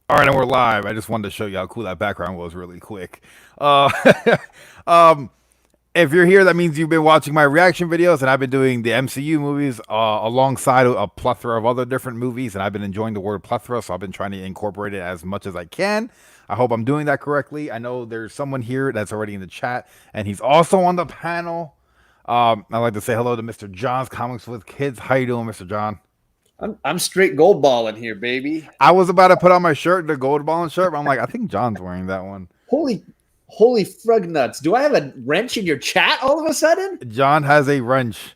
All right, and we're live. I just wanted to show you how cool that background was really quick. Uh, um, if you're here, that means you've been watching my reaction videos, and I've been doing the MCU movies alongside a plethora of other different movies, and I've been enjoying the word plethora, so I've been trying to incorporate it as much as I can. I hope I'm doing that correctly. I know there's someone here that's already in the chat, and he's also on the panel. I'd like to say hello to Mr. John's Comics with Kids. How you doing, Mr. John? I'm straight gold balling here, baby. I was about to put on my shirt, the gold balling shirt, but I'm like, I think John's wearing that one. Holy frug nuts. Do I have a wrench in your chat all of a sudden? John has a wrench.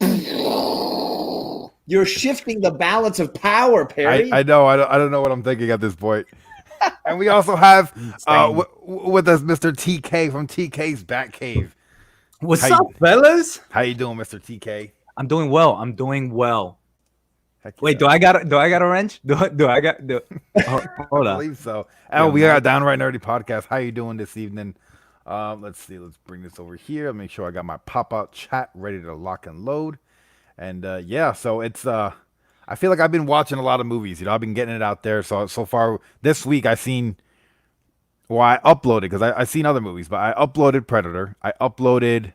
You're shifting the balance of power, Perry. I know. I don't know what I'm thinking at this point. And we also have with us Mr. TK from TK's Bat Cave. What's up, fellas? How you doing, Mr. TK? I'm doing well. I'm doing well. Heck Wait, yeah. do I got a wrench? Hold I on. believe so. Oh, we got a Downright Nerdy podcast. How you doing this evening? Let's see. Let's bring this over here. Make sure I got my pop-out chat ready to lock and load. And yeah, so it's I feel like I've been watching a lot of movies. You know, I've been getting it out there. So far this week I seen. Well, I uploaded because I seen other movies, but I uploaded Predator. I uploaded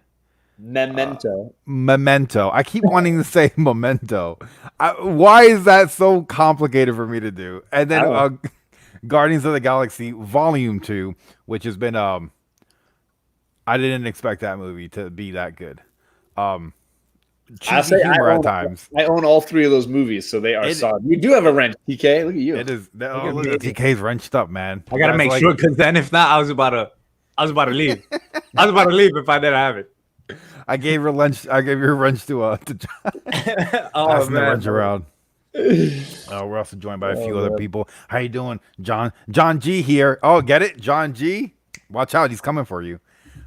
Memento. I keep wanting to say Memento. Why is that so complicated for me to do? And then Guardians of the Galaxy Volume 2, which has been I didn't expect that movie to be that good. Cheesy humor at times. I own all three of those movies, so they are solid. You do have a wrench, TK. Look at you. It is. Look at TK's wrenched up, man. I gotta make sure, because then if not, I was about to leave. I was about to leave if I didn't have it. I gave your wrench. I gave your wrench to John. Oh, man. Wrench around. We're also joined by a few other people. How you doing, John? John G here. Oh, get it, John G. Watch out, he's coming for you.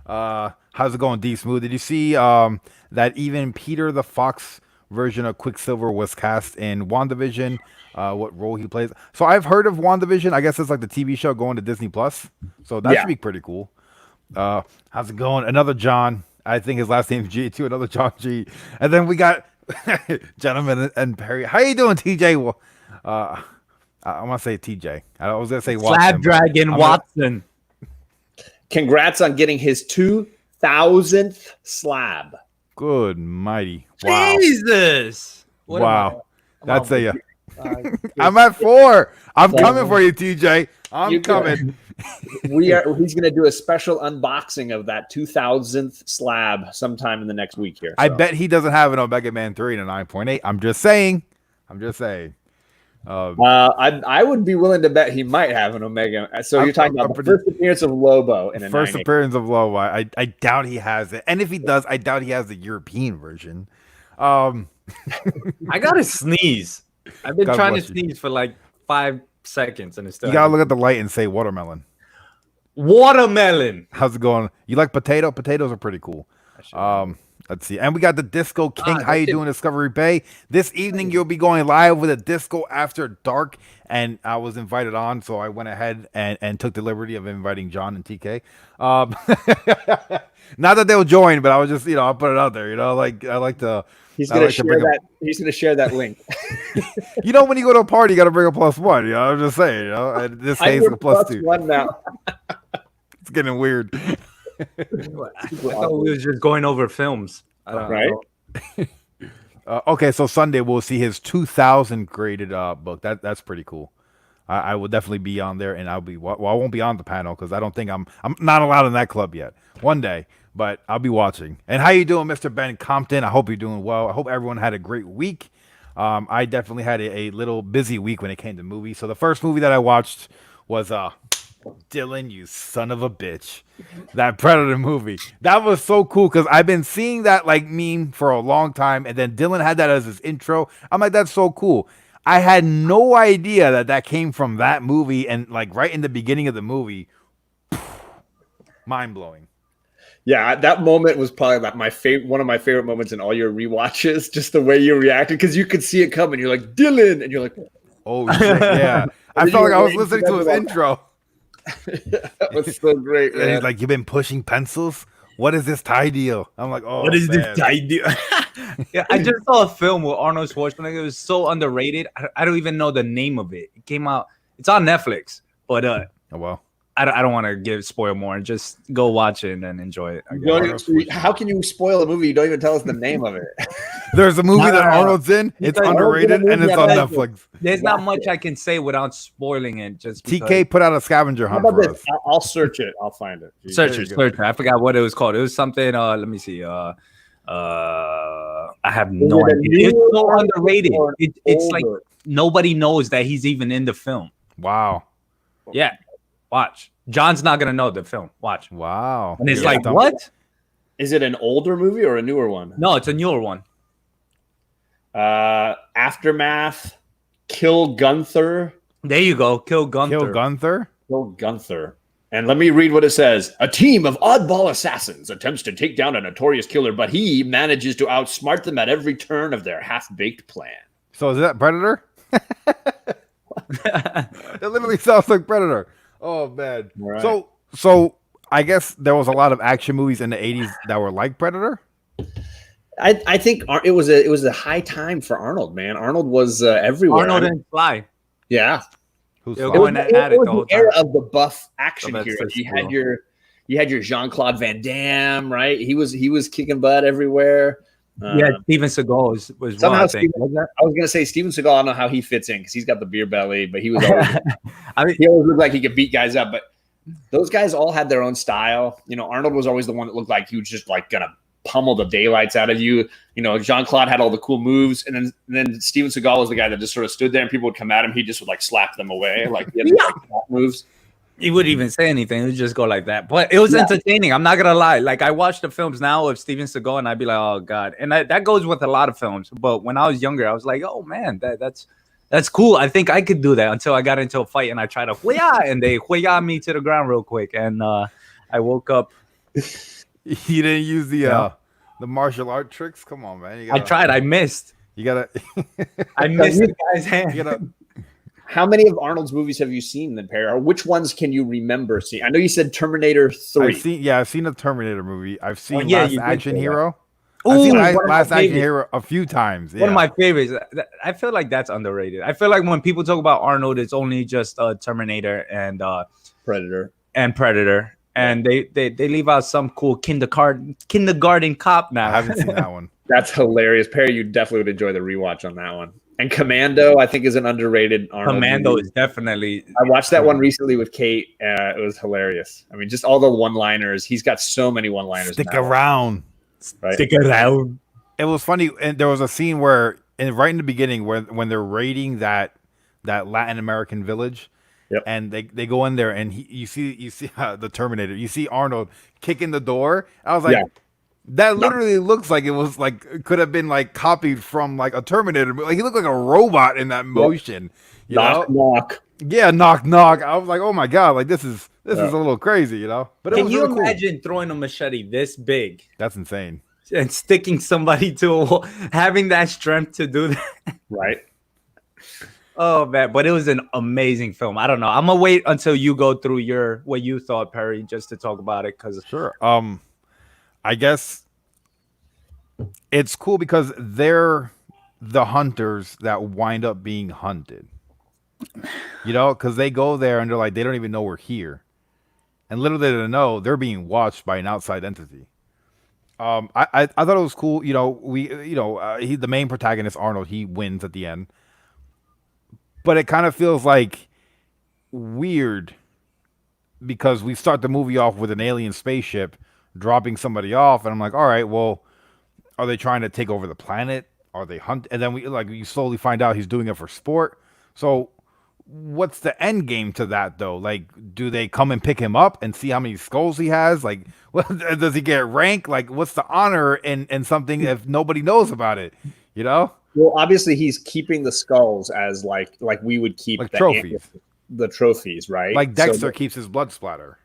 How's it going, D Smooth? Did you see that even Peter the Fox version of Quicksilver was cast in WandaVision? What role he plays? So I've heard of WandaVision. I guess it's like the TV show going to Disney Plus. So that should be pretty cool. How's it going? Another John. I think his last name's G too. Another John G. And then we got Gentleman and Perry. How you doing, TJ? Well, I want to say TJ. I was gonna say Watson. Snapdragon Watson. Congrats on getting his 2,000th slab. Good mighty. Wow. Jesus. Wow. That's a. I'm at 4. I'm coming for you, TJ. I'm coming. He's going to do a special unboxing of that 2,000th slab sometime in the next week here. So. I bet he doesn't have an Omega Man 3 and a 9.8. I'm just saying. I would be willing to bet he might have an Omega. So you're talking about the first appearance of Lobo in a first appearance of Lobo. I doubt he has it, and if he does, I doubt he has the European version. I gotta sneeze. I've been trying to sneeze for like 5 seconds, and it's still. You gotta look at the light and say watermelon. Watermelon. How's it going? You like potato? Potatoes are pretty cool. Let's see. And we got the Disco King. How you doing, Discovery Bay? This evening, you'll be going live with a Disco After Dark. And I was invited on, so I went ahead and took the liberty of inviting John and TK. Not that they'll join, but I was just, I'll put it out there. Like, I like to... He's going to share that. He's going to share that link. When you go to a party, you got to bring a +1. I'm just saying. And this case, a +2. +1 now. It's getting weird. I thought we was just going over films. Right? Okay, so Sunday we'll see his 2000 graded book. That's pretty cool. I will definitely be on there, and I won't be on the panel because I don't think I'm not allowed in that club yet. One day, but I'll be watching. And how you doing, Mr. Ben Compton? I hope you're doing well. I hope everyone had a great week. I definitely had a little busy week when it came to movies. So the first movie that I watched was Dylan, you son of a bitch. That Predator movie. That was so cool because I've been seeing that like meme for a long time. And then Dylan had that as his intro. I'm like, that's so cool. I had no idea that came from that movie. And like right in the beginning of the movie, mind blowing. Yeah, that moment was probably like one of my favorite moments in all your rewatches. Just the way you reacted because you could see it coming. You're like, Dylan. And you're like, oh, shit, yeah. I felt like I was listening to his intro. That was so great, man. And he's like, you've been pushing pencils? What is this tie deal? I'm like, oh, what is this tie deal? Yeah, I just saw a film with Arnold Schwarzenegger. It was so underrated. I don't even know the name of it. It came out It's on Netflix, but Oh well. I don't want to spoil more. Just go watch it and enjoy it. How can you spoil a movie? You don't even tell us the name of it. There's a movie No, that no. Arnold's in. It's underrated and it's on Netflix. There's not much I can say without spoiling it. Just TK put out a scavenger How hunt about for this? us. I'll search it. I'll find it. search it. I forgot what it was called. It was something. Let me see. I have no idea. It's so underrated. It's like nobody knows that he's even in the film. Wow. Yeah, watch. John's not gonna know the film. Watch. Wow. And it's like, what? Is it an older movie or a newer one? No, it's a newer one. Aftermath. Kill Gunther. There you go. Kill Gunther. Kill Gunther. Kill Gunther. And let me read what it says. A team of oddball assassins attempts to take down a notorious killer, but he manages to outsmart them at every turn of their half-baked plan. So is that Predator? It literally sounds like Predator. Oh man. Right. So I guess there was a lot of action movies in the 80s that were like Predator. I think it was a high time for Arnold, man. Arnold was everywhere. Arnold and Fly. Yeah. Who's it was the era of the buff action heroes. You had your Jean-Claude Van Damme, right? He was kicking butt everywhere. Yeah, Steven Seagal was somehow one, I think. I was gonna say Steven Seagal. I don't know how he fits in because he's got the beer belly, but he was always, he always looked like he could beat guys up. But those guys all had their own style. You know, Arnold was always the one that looked like he was just like gonna pummel the daylights out of you. You know, Jean-Claude had all the cool moves, and then Steven Seagal was the guy that just sort of stood there and people would come at him. He just would like slap them away, like he had like moves. He wouldn't even say anything. It would just go like that. But it was entertaining. I'm not going to lie. Like, I watch the films now of Steven Seagal, and I'd be like, oh, God. And that goes with a lot of films. But when I was younger, I was like, oh, man, that's cool. I think I could do that until I got into a fight, and I tried to huya, and they huya me to the ground real quick. And I woke up. You didn't use the martial art tricks? Come on, man. I tried. I missed. You got to. I missed the guy's hand. You got to. How many of Arnold's movies have you seen then, Perry? Or which ones can you remember seeing? I know you said Terminator 3. I've seen a Terminator movie. I've seen Last Action Hero. Ooh, I've seen Last Action Hero a few times. Yeah. One of my favorites. I feel like that's underrated. I feel like when people talk about Arnold, it's only just Terminator and Predator. And they leave out some cool kindergarten cop now. I haven't seen that one. That's hilarious. Perry, you definitely would enjoy the rewatch on that one. And Commando, I think, is an underrated Arnold Commando movie. is definitely. I watched that one recently with Kate. It was hilarious. I mean, just all the one-liners. He's got so many one-liners. Stick around. Right? Stick around. It was funny, and there was a scene where, right in the beginning, when they're raiding that Latin American village, and they go in there, and you see the Terminator. You see Arnold kicking the door. I was like. That literally looks like it could have been like copied from like a Terminator. Like he looked like a robot in that motion. You knock, know? knock. Yeah, knock, knock. I was like, oh my god, like this is a little crazy, you know. But can you imagine throwing a machete this big? That's insane. And sticking somebody to a wall, having that strength to do that. Right. Oh man, but it was an amazing film. I don't know. I'm gonna wait until you go through what you thought, Perry, just to talk about it. Cause sure. I guess it's cool because they're the hunters that wind up being hunted. You know, because they go there and they're like, they don't even know we're here. And little they don't know, they're being watched by an outside entity. I thought it was cool. You know, the main protagonist, Arnold, he wins at the end. But it kind of feels like weird because we start the movie off with an alien spaceship dropping somebody off, and I'm like, all right, well, are they trying to take over the planet? Are they hunt? And then you slowly find out he's doing it for sport. So what's the end game to that though? Like, do they come and pick him up and see how many skulls he has? Like, does he get rank? Like, what's the honor in something if nobody knows about it? You know? Well, obviously he's keeping the skulls as like we would keep like trophies. The trophies, right? Like Dexter keeps his blood splatter.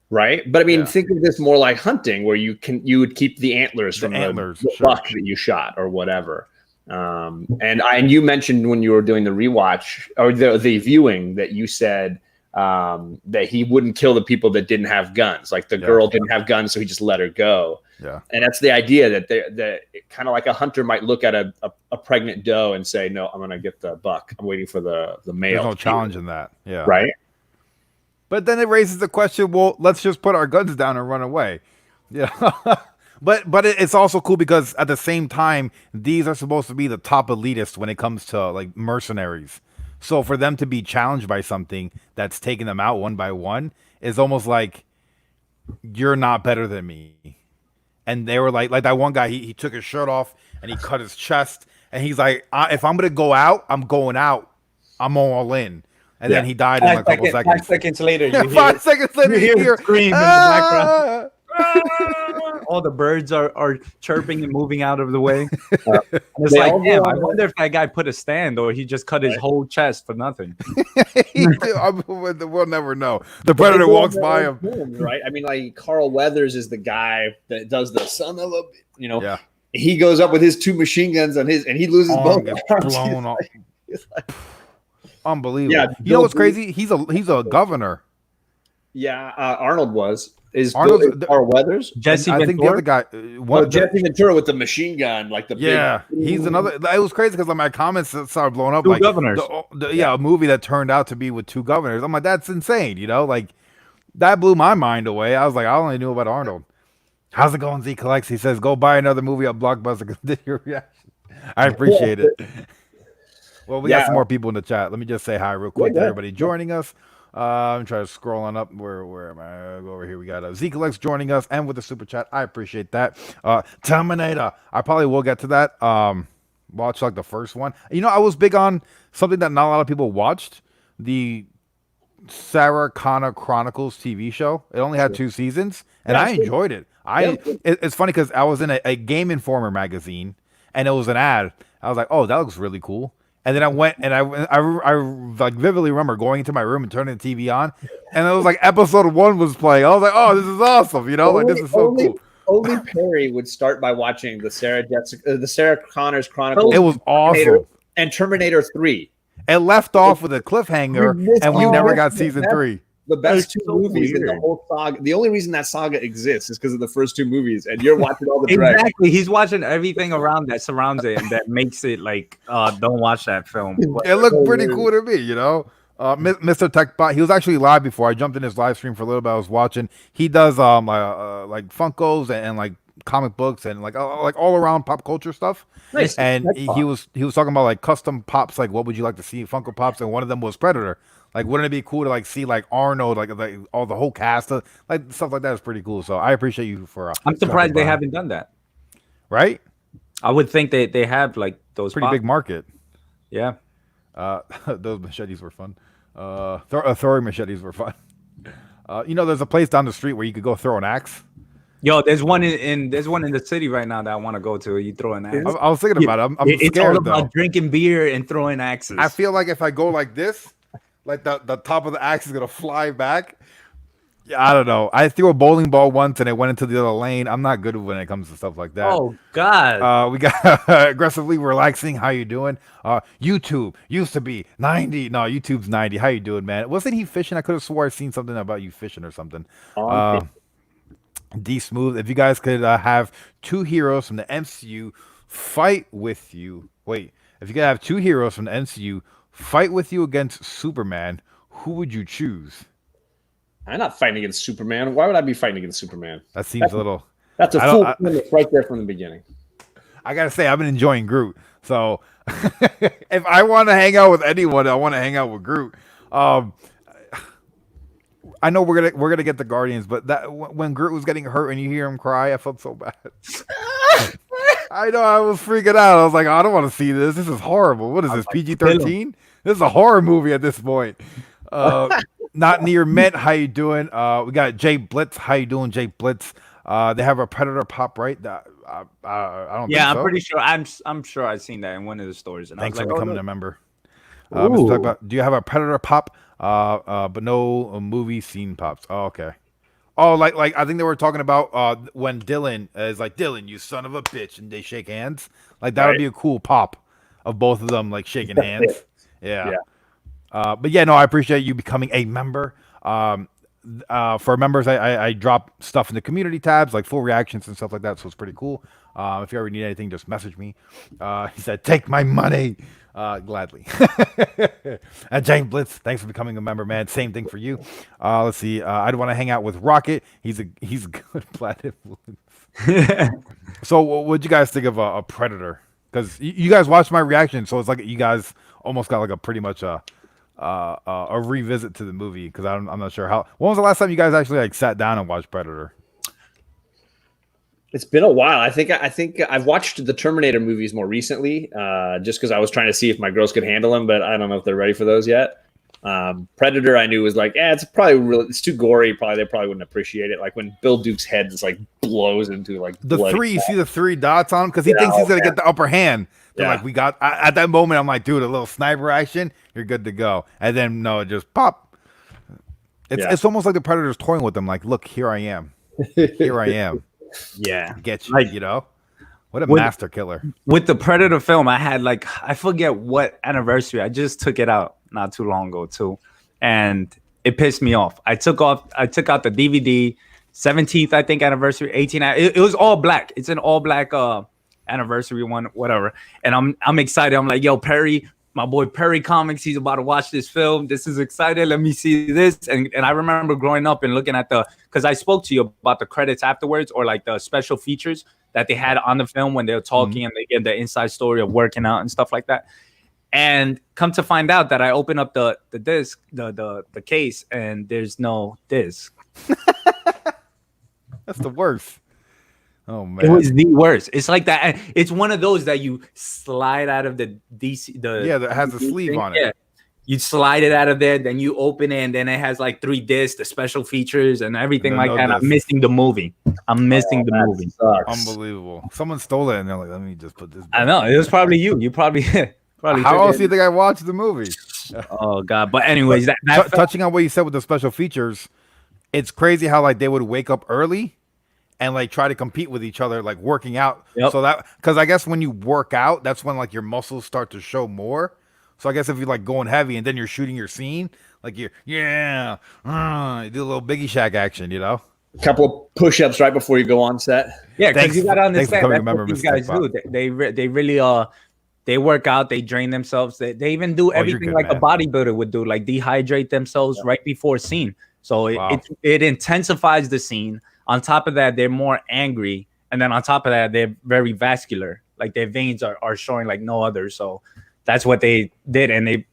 Right, but I mean, think of this more like hunting, where you would keep the antlers from the buck that you shot or whatever. And you mentioned when you were doing the rewatch or the viewing that you said that he wouldn't kill the people that didn't have guns. Like the girl didn't have guns, so he just let her go. Yeah. And that's the idea that kind of like a hunter might look at a pregnant doe and say, no, I'm going to get the buck. I'm waiting for the male. There's no challenge in that. Yeah. Right. But then it raises the question, well, let's just put our guns down and run away. Yeah. But it's also cool because at the same time, these are supposed to be the top elitists when it comes to like mercenaries. So for them to be challenged by something that's taking them out one by one is almost like you're not better than me. And they were like that one guy, he took his shirt off and he cut his chest. And he's like, if I'm going to go out, I'm going out. I'm all in. And then he died in a couple seconds. 5 seconds later, you 5 seconds later, you hear scream in the background. All the birds are chirping and moving out of the way. And it's like, damn, I wonder if that guy put a stand or he just cut his whole chest for nothing. We'll never know. The predator walks by him. Right? I mean, like Carl Weathers is the guy that does the son of a, he goes up with his 2 machine guns on his, and he loses both arms. Blown off. Unbelievable. Yeah, you know what's crazy? He's a governor. Yeah, Arnold was. Is Carl Weathers? Jesse I Ventura? think the other guy. Jesse Ventura with the machine gun, like the big, he's another. It was crazy because my comments started blowing up. 2 like governors. A movie that turned out to be with 2 governors. I'm like, that's insane. Like that blew my mind away. I was like, I only knew about Arnold. How's it going, Z Collects? He says, go buy another movie at Blockbuster. Continue your reaction. I appreciate it. Well, we got some more people in the chat. Let me just say hi real quick to everybody joining us. I'm trying to scroll on up. Where am I? I'll go over here. We got Zeke joining us and with the super chat. I appreciate that. Terminator. I probably will get to that. Watch like the first one. I was big on something that not a lot of people watched. The Sarah Connor Chronicles TV show. It only had 2 seasons, and I enjoyed it. It's funny because I was in a Game Informer magazine, and it was an ad. I was like, oh, that looks really cool. And then I went and I like vividly remember going into my room and turning the TV on, and it was like episode 1 was playing. I was like, "Oh, this is awesome!" Like this is so cool. Only Perry would start by watching the Sarah Connor's Chronicles. It was awesome. And Terminator 3. It left off with a cliffhanger, and we never got season 3. The best 2 movies in the whole saga. The only reason that saga exists is because of the first 2 movies, and you're watching all the exactly. He's watching everything around that surrounds it, and that makes it like, don't watch that film. It looked pretty cool to me, Mr. Techbot. He was actually live before. I jumped in his live stream for a little bit. I was watching. He does like Funkos and like comic books and like all around pop culture stuff. Nice. And he was talking about like custom pops, like what would you like to see Funko Pops, and one of them was Predator. Like, wouldn't it be cool to like see like Arnold, like all the whole cast, like stuff like that is pretty cool. So I appreciate you for. I'm surprised they haven't done that. Right? I would think they have like those pretty big market. Yeah. Those machetes were fun. Throwing machetes were fun. There's a place down the street where you could go throw an axe. Yo, there's one in the city right now that I want to go to. You throw an axe. I was thinking about it. I'm it's scared all about though. Drinking beer and throwing axes. I feel like if I go like this, like the top of the axe is gonna fly back. Yeah, I don't know. I threw a bowling ball once and it went into the other lane. I'm not good when it comes to stuff like that. Oh God. We got aggressively relaxing. How you doing? YouTube used to be 90. No, YouTube's 90. How you doing, man? Wasn't he fishing? I could have swore I seen something about you fishing or something. D Smooth. If you guys could have 2 heroes from the MCU fight with you. Wait, if you could have 2 heroes from the MCU fight with you against Superman, who would you choose? I'm not fighting against Superman. Why would I be fighting against Superman? That seems a little. That's a full premise right there from the beginning. I gotta say, I've been enjoying Groot. So if I want to hang out with anyone, I want to hang out with Groot. I know we're gonna get the Guardians, but that when Groot was getting hurt and you hear him cry, I felt so bad. I know, I was freaking out. I was like, I don't want to see this. This is horrible. What is this, PG-13? This is a horror movie at this point. Not near Mint. How you doing? We got Jay Blitz. How you doing, Jay Blitz? They have a Predator pop, right? I don't. Yeah, think so. I'm pretty sure. I'm sure I've seen that in one of the stores. And Thanks I was for like, becoming a member. Mr. Tuck, do you have a Predator pop? But no movie scene pops. Oh, okay. Oh, like I think they were talking about when Dylan is like, Dylan, you son of a bitch, and they shake hands. Like that would be a cool pop of both of them like shaking hands. Yeah. But yeah, no, I appreciate you becoming a member. For members, I drop stuff in the community tabs, like full reactions and stuff like that. So it's pretty cool. If you ever need anything, just message me. He said, "Take my money." Gladly. And James Blitz, thanks for becoming a member, man. Same thing for you. Let's see. I'd want to hang out with Rocket. He's good planet. So, what'd you guys think of a Predator? Because you guys watched my reaction, so it's like you guys almost got like a pretty much a revisit to the movie. Because I'm not sure how. When was the last time you guys actually like sat down and watched Predator? It's been a while. I think I've watched the Terminator movies more recently, just because I was trying to see if my girls could handle them, but I don't know if they're ready for those yet. Predator, I knew was like, it's probably really, it's too gory. They probably wouldn't appreciate it. Like when Bill Duke's head just like blows into like the three. You see the 3 dots on him because he thinks he's gonna get the upper hand. They're like, we got at that moment. I'm like, dude, a little sniper action, you're good to go. And then no, it just pop. It's almost like the Predator's toying with them. Like, look, here I am. Here I am. Yeah, get you. Like, you know, what a master killer. With the Predator film, I had like, I forget what anniversary. I just took it out not too long ago too, and it pissed me off. I took out the DVD, 17th I think anniversary, 18th. It was all black. It's an all black anniversary one, whatever. And I'm excited. I'm like, yo, Perry, my boy Perry Comics, he's about to watch this film. This is exciting. Let me see this. And I remember growing up and looking at because I spoke to you about the credits afterwards, or like the special features that they had on the film when they were talking and they get the inside story of working out and stuff like that. And come to find out that I open up the disc, the case, and there's no disc. That's the worst. Oh man, it was the worst. It's like that. It's one of those that you slide out of the DC. That has a sleeve thing. on it. Yeah, you slide it out of there, then you open it, and then it has like 3 discs, the special features, and everything like that. I'm missing the movie. I'm missing the movie. Sucks. Unbelievable. Someone stole it, and they're like, "Let me just put this." I know it was probably you. You probably. How else do you think I watched the movie? Oh God! But anyways, touching on what you said with the special features, it's crazy how like they would wake up early and like try to compete with each other, like working out. Yep. So that, because I guess when you work out, that's when like your muscles start to show more. So I guess if you're like going heavy and then you're shooting your scene, like you do a little Biggie Shack action, you know. A couple of push-ups right before you go on set. Yeah, because you got to understand that's what these guys do. They really they work out, they drain themselves. They even do everything like a bodybuilder would do, like dehydrate themselves right before scene. So it intensifies the scene. On top of that, they're more angry. And then on top of that, they're very vascular. Like their veins are showing like no other. So that's what they did. And they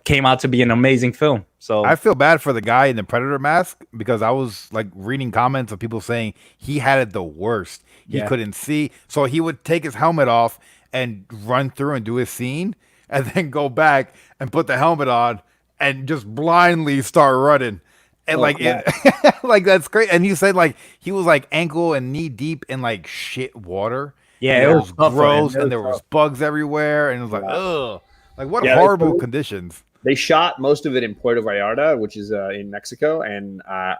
came out to be an amazing film. So I feel bad for the guy in the Predator mask because I was like reading comments of people saying he had it the worst. He couldn't see. So he would take his helmet off and run through and do his scene and then go back and put the helmet on and just blindly start running. And like that's great. And you said like he was like ankle and knee deep in like shit water. Yeah, it was gross and there was bugs everywhere and it was like, ugh. Like what horrible conditions. They shot most of it in Puerto Vallarta, which is in Mexico, and I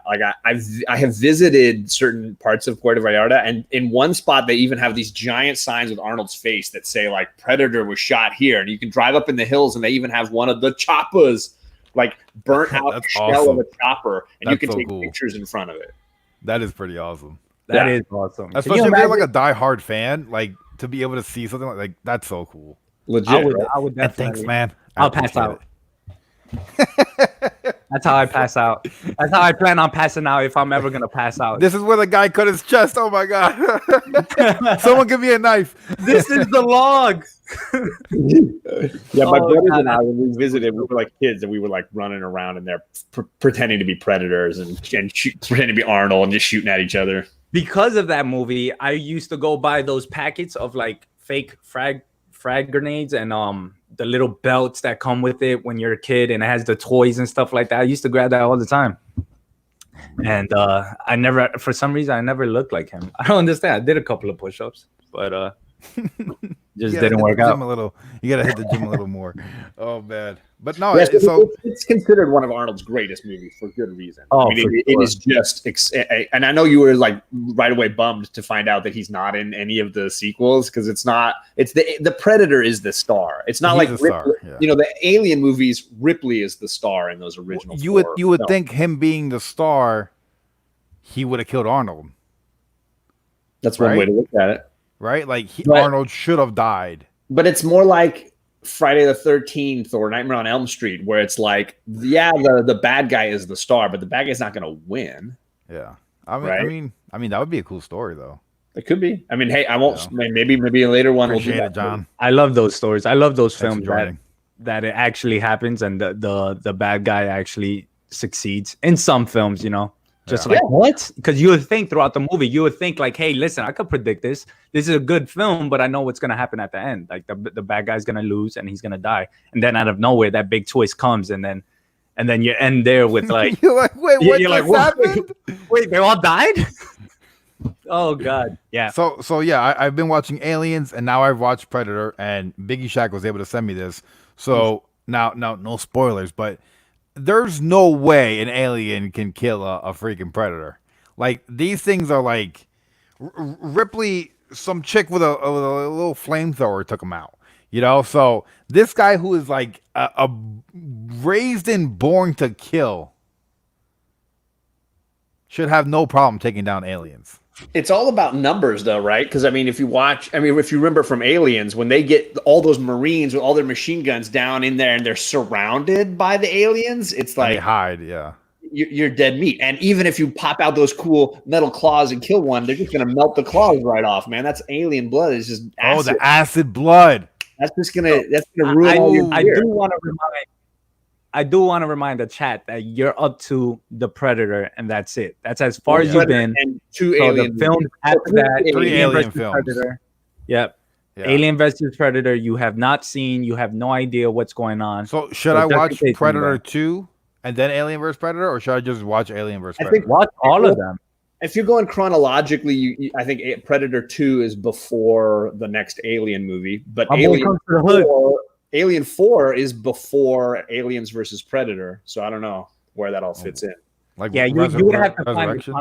have visited certain parts of Puerto Vallarta, and in one spot they even have these giant signs with Arnold's face that say like Predator was shot here, and you can drive up in the hills, and they even have one of the choppers like burnt out shell of a chopper, and you can take pictures in front of it. That is pretty awesome. That is awesome, especially if you're like a diehard fan, like to be able to see something like that's so cool. Legit, I would definitely. Thanks, man. I'll pass out. That's how I pass out. That's how I plan on passing out if I'm ever gonna pass out. This is where the guy cut his chest. Oh my god! Someone give me a knife. This is the log. Yeah, my brothers and I, when we visited, we were like kids, and we were like running around in there, pretending to be predators and pretending to be Arnold and just shooting at each other. Because of that movie, I used to go buy those packets of like fake frag grenades and the little belts that come with it when you're a kid, and it has the toys and stuff like that. I used to grab that all the time. And I never, for some reason, I never looked like him. I don't understand. I did a couple of push-ups, but Just gotta didn't hit work the gym out. a little. You gotta hit the gym a little more. Oh man, but no. Yes, So it's considered one of Arnold's greatest movies for good reason. I Oh, mean, for it sure. is just, and I know you were like right away bummed to find out that he's not in any of the sequels because it's not. It's the Predator is the star. It's not he's like a star. Yeah. you know, the Alien movies. Ripley is the star in those original. You would films. think him being the star, he would have killed Arnold, That's one way right? to look at it. Right? Like But- Arnold should have died. But it's more like Friday the 13th or Nightmare on Elm Street, where it's like, yeah, the bad guy is the star, but the bad guy's not going to win. Yeah. I mean, Right? I mean, that would be a cool story though. It could be. I mean, hey, I won't. Yeah. Maybe a later one will do Appreciate that. it, John. I love those stories. I love those Thanks for films that, joining. that it actually happens and the bad guy actually succeeds in some films, you know. Just Yeah. like what? Because you would think throughout the movie, you would think like, hey, listen, I could predict this. This is a good film, but I know what's gonna happen at the end. Like the bad guy's gonna lose and he's gonna die. And then out of nowhere, that big twist comes, and then you end there with like, You're like, wait, what you're just like, what? happened? wait, they all died? Oh God, yeah. So yeah, I've been watching Aliens, and now I've watched Predator, and Biggie Shack was able to send me this. So now, no spoilers, but there's no way an alien can kill a freaking predator. Like these things are like Ripley, some chick with a little flamethrower took him out. You know, so this guy who is like a raised and born to kill should have no problem taking down aliens. It's all about numbers, though, right? Because I mean, if you remember from Aliens, when they get all those Marines with all their machine guns down in there and they're surrounded by the aliens, it's And they like hide, yeah. you're dead meat. And even if you pop out those cool metal claws and kill one, they're just gonna melt the claws right off, man. That's alien blood. It's just acid. Oh, the acid blood. That's gonna ruin all your I beer. do want to remind the chat that you're up to the Predator, and that's it. That's as far as you've been. And two So alien the film after that, Three alien versus films. Predator. Yep. Yeah. Alien versus Predator. You have not seen. You have no idea what's going on. So should So I watch definitely Predator that. 2 and then Alien vs Predator, or should I just watch Alien vs I Predator? think Watch all of them. if you're going chronologically, I think Predator 2 is before the next Alien movie, but My boy Alien comes to the hood. 4 is before Aliens versus Predator. So I don't know where that all fits in. Like Yeah, you would have to find the Resurrection?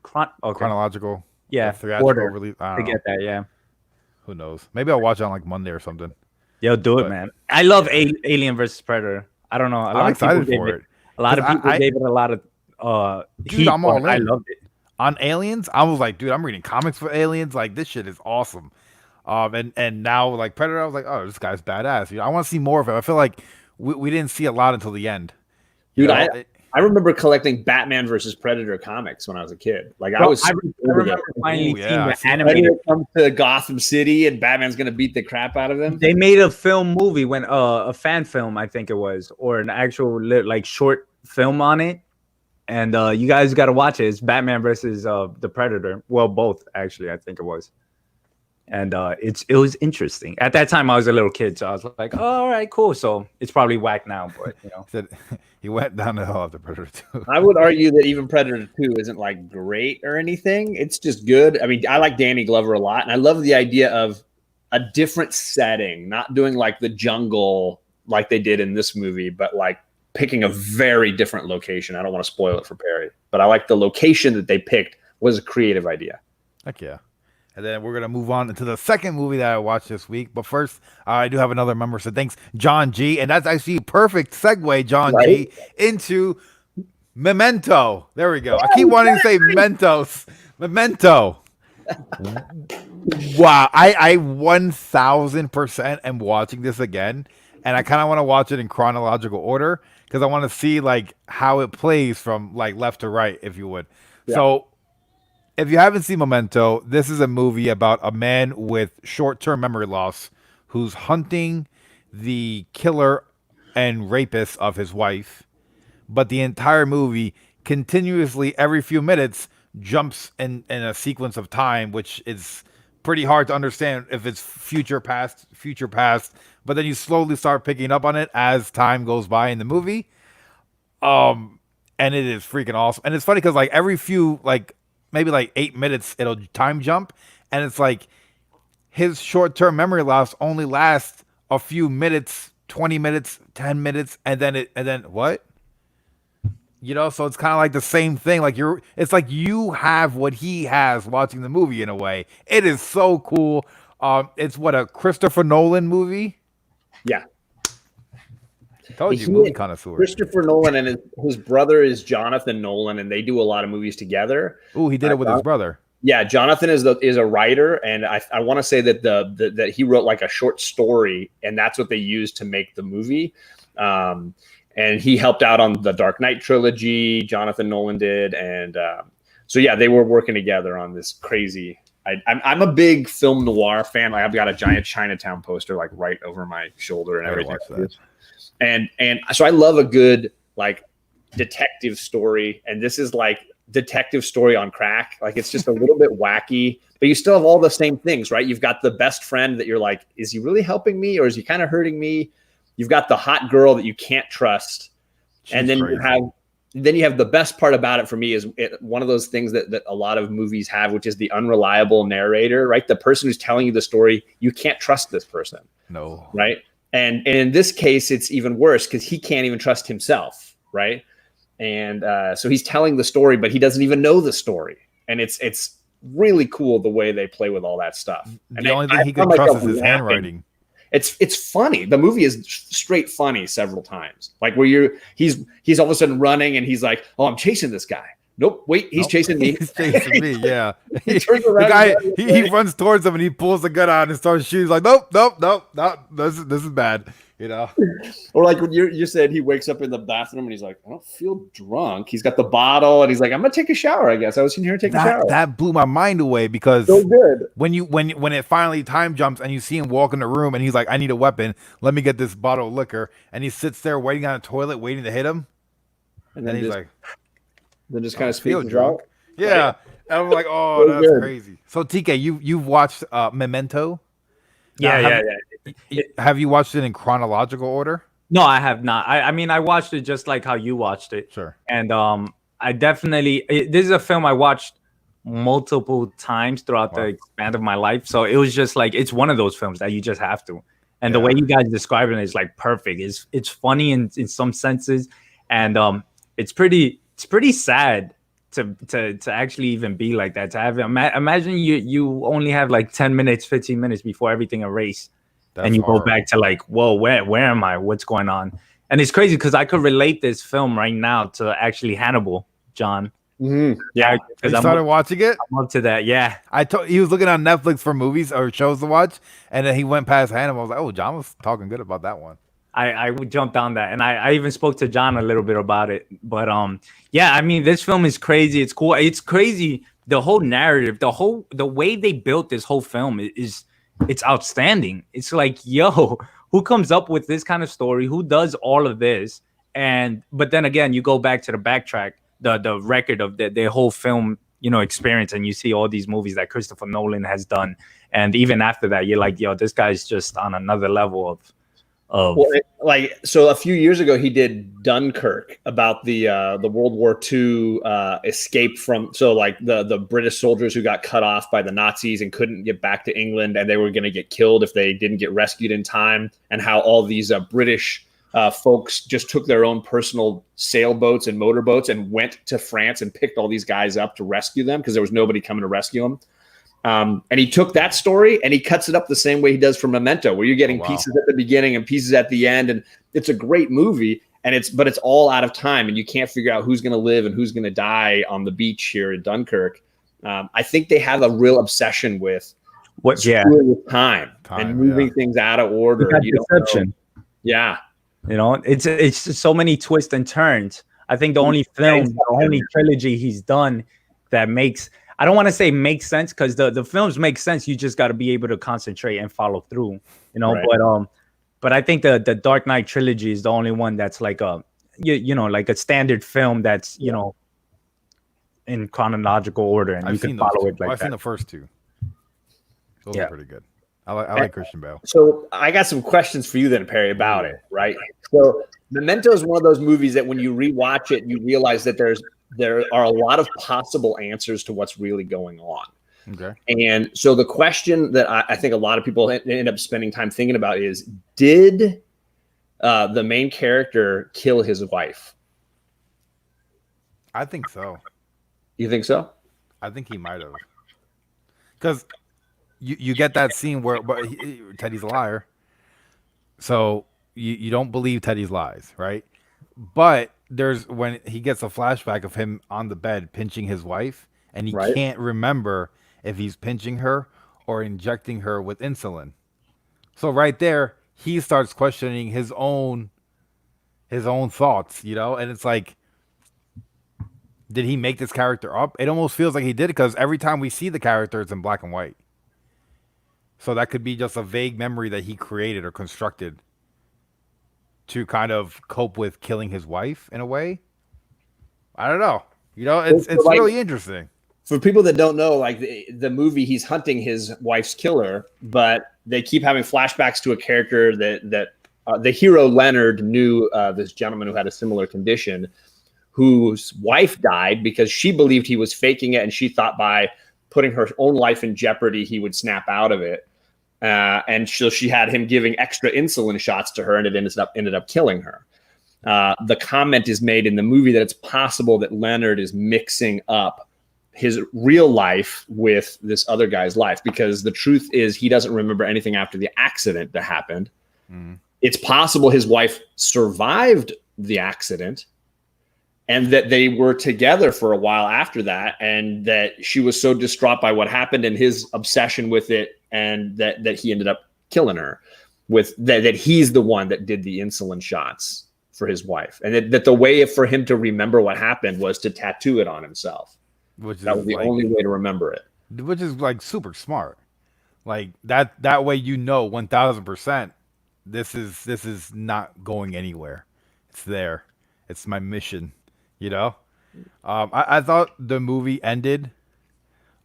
Chronological. yeah, theatrical order release. I to don't know. get that. Yeah. Who knows? Maybe I'll watch it on like Monday or something. Yo, do it, But- man. I love Alien versus Predator. I don't know. I'm excited for it. A lot of 'Cause people I- gave it a lot of Dude, heat, I'm all but I in. loved it. On Aliens, I was like, dude, I'm reading comics for Aliens. Like this shit is awesome. And now like Predator, I was like, oh, this guy's badass. You know, I want to see more of it. I feel like we didn't see a lot until the end. You Dude, know? I remember collecting Batman versus Predator comics when I was a kid. Like I remember finally Ooh, yeah, seeing I the see that. animated. Predator comes to Gotham City and Batman's gonna beat the crap out of them. They made a film movie when a fan film, I think it was, or an actual like short film on it. And you guys got to watch it. It's Batman versus the Predator. Well, both actually, I think it was. And it was interesting. At that time, I was a little kid, so I was like, oh, all right, cool. So it's probably whack now, but you know. Said he went down the hill after Predator 2. I would argue that even Predator 2 isn't like great or anything. It's just good. I mean, I like Danny Glover a lot, and I love the idea of a different setting, not doing like the jungle like they did in this movie, but like picking a very different location. I don't want to spoil it for Perry, but I like the location that they picked was a creative idea. Heck yeah. And then we're going to move on to the second movie that I watched this week. But first, I do have another member. So thanks, John G. And that's actually a perfect segue, John G, into Memento. There we go. I keep wanting to say Mentos. Memento. Wow. I 1000% am watching this again. And I kind of want to watch it in chronological order because I want to see like how it plays from like left to right, if you would. Yeah. So if you haven't seen Memento, this is a movie about a man with short-term memory loss who's hunting the killer and rapist of his wife. But the entire movie continuously, every few minutes, jumps in a sequence of time, which is pretty hard to understand if it's future past. But then you slowly start picking up on it as time goes by in the movie. And it is freaking awesome. And it's funny because like every few like maybe like 8 minutes it'll time jump, and it's like his short-term memory loss only lasts a few minutes, 20 minutes, 10 minutes, and then what? So it's kind of like the same thing. Like it's like you have what he has watching the movie in a way. It is so cool. It's what, a Christopher Nolan movie. Yeah. I told you, movie connoisseur. Christopher Nolan and his brother is Jonathan Nolan, and they do a lot of movies together. Ooh, he did it with his brother. Yeah, Jonathan is a writer, and I want to say that that he wrote like a short story, and that's what they used to make the movie. And he helped out on the Dark Knight trilogy. Jonathan Nolan did, and so yeah, they were working together on this crazy. I'm a big film noir fan. I've got a giant Chinatown poster like right over my shoulder and everything. And so I love a good like detective story, and this is like detective story on crack. Like it's just a little bit wacky, but you still have all the same things, right? You've got the best friend that you're like, is he really helping me or is he kind of hurting me? You've got the hot girl that you can't trust. And then you have the best part about it for me is one of those things that a lot of movies have, which is the unreliable narrator, right? The person who's telling you the story, you can't trust this person. No. Right. And in this case, it's even worse because he can't even trust himself. Right. And so he's telling the story, but he doesn't even know the story. And it's really cool the way they play with all that stuff. And the only thing he can trust is his handwriting. It's funny. The movie is straight funny several times. Like where he's all of a sudden running and he's like, oh, I'm chasing this guy. Nope, wait, he's chasing me. He's chasing me, yeah. He turns around, the guy, he runs towards him and he pulls the gun out and starts shooting. He's like, nope, this is bad, Or like when you said he wakes up in the bathroom and he's like, I don't feel drunk. He's got the bottle and he's like, I'm gonna take a shower. I guess I was in here to take a shower. That blew my mind away because so good. When it finally time jumps and you see him walk in the room and he's like, I need a weapon. Let me get this bottle of liquor. And he sits there waiting on a toilet, waiting to hit him. And then he's like. Then just kind of feel drunk. Yeah. And I'm like, oh, so that's good. Crazy. So TK, you've watched Memento? Yeah. Have you watched it in chronological order? No, I have not. I mean, I watched it just like how you watched it. Sure. And I definitely this is a film I watched multiple times throughout the span of my life. So it was just like it's one of those films that you just have to. And the way you guys describe it is like perfect. It's funny in some senses, and it's pretty sad to actually even be like that. To have imagine you only have like 10 minutes, 15 minutes before everything erased. And you go back to like, whoa, where am I? What's going on? And it's crazy because I could relate this film right now to actually Hannibal, John. Mm-hmm. Yeah, because I started watching it. I'm up to that. Yeah, he was looking on Netflix for movies or shows to watch, and then he went past Hannibal. I was like, oh, John was talking good about that one. I would jump down that, and I even spoke to John a little bit about it. But yeah, I mean, this film is crazy. It's cool. It's crazy. The whole narrative, the way they built this whole film it's outstanding. It's like, yo, who comes up with this kind of story? Who does all of this? But then again, you go back to the backtrack, the record of their whole film, experience, and you see all these movies that Christopher Nolan has done. And even after that, you're like, yo, this guy's just on another level of. So a few years ago, he did Dunkirk about the World War II escape from the British soldiers who got cut off by the Nazis and couldn't get back to England, and they were going to get killed if they didn't get rescued in time, and how all these British folks just took their own personal sailboats and motorboats and went to France and picked all these guys up to rescue them because there was nobody coming to rescue them. And he took that story and he cuts it up the same way he does for Memento, where you're getting pieces at the beginning and pieces at the end. And it's a great movie, but it's all out of time, and you can't figure out who's going to live and who's going to die on the beach here in Dunkirk. I think they have a real obsession with time and moving things out of order. Deception. Yeah. It's just so many twists and turns. I think the only trilogy he's done that makes, I don't want to say makes sense, because the films make sense. You just got to be able to concentrate and follow through, Right. But I think the Dark Knight trilogy is the only one that's like like a standard film that's in chronological order, and you can follow it like that. I've seen the first two. Those are pretty good. I like Christian Bale. So I got some questions for you then, Perry, about it. Right. So Memento is one of those movies that when you rewatch it, you realize that there are a lot of possible answers to what's really going on. Okay. And so the question that I think a lot of people end up spending time thinking about is, did the main character kill his wife? I think so. You think so? I think he might have. Because you get that scene where Teddy's a liar. So you don't believe Teddy's lies, right? But there's when he gets a flashback of him on the bed pinching his wife, and he Right. can't remember if he's pinching her or injecting her with insulin. So right there, he starts questioning his own thoughts, and it's like, did he make this character up? It almost feels like he did, because every time we see the character, it's in black and white. So that could be just a vague memory that he created or constructed to kind of cope with killing his wife in a way. I don't know. It's like, really interesting. For people that don't know, like the movie, he's hunting his wife's killer, but they keep having flashbacks to a character that the hero Leonard knew this gentleman who had a similar condition, whose wife died because she believed he was faking it, and she thought by putting her own life in jeopardy, he would snap out of it. And so she had him giving extra insulin shots to her, and it ended up killing her. The comment is made in the movie that it's possible that Leonard is mixing up his real life with this other guy's life, because the truth is he doesn't remember anything after the accident that happened. It's possible his wife survived the accident and that they were together for a while after that, and that she was so distraught by what happened and his obsession with it, and that he ended up killing her, with that he's the one that did the insulin shots for his wife, and that the way for him to remember what happened was to tattoo it on himself. That was the only way to remember it. Which is like super smart. Like that way 1000% this is not going anywhere. It's there. It's my mission. I thought the movie ended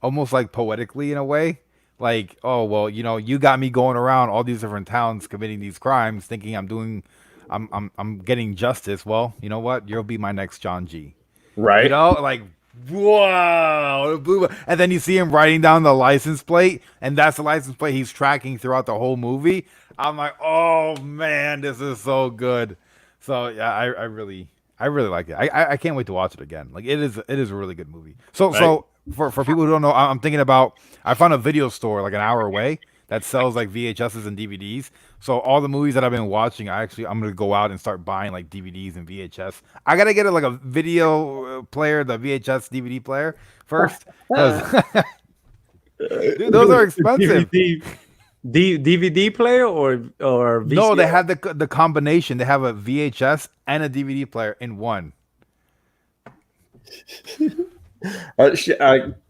almost like poetically in a way. Like, oh well, you got me going around all these different towns committing these crimes, thinking I'm getting justice. Well, you know what? You'll be my next John G. Right. Like, wow. And then you see him writing down the license plate, and that's the license plate he's tracking throughout the whole movie. I'm like, oh man, this is so good. So yeah, I really like it. I can't wait to watch it again. Like, it is a really good movie. So right. So for people who don't know, I'm thinking about, I found a video store like an hour away that sells like VHSs and DVDs. So all the movies that I've been watching, I'm gonna go out and start buying like DVDs and VHS. I gotta get like a video player, the VHS DVD player first. Dude, those are expensive. DVD player or VCR? No, they have the combination. They have a VHS and a DVD player in one.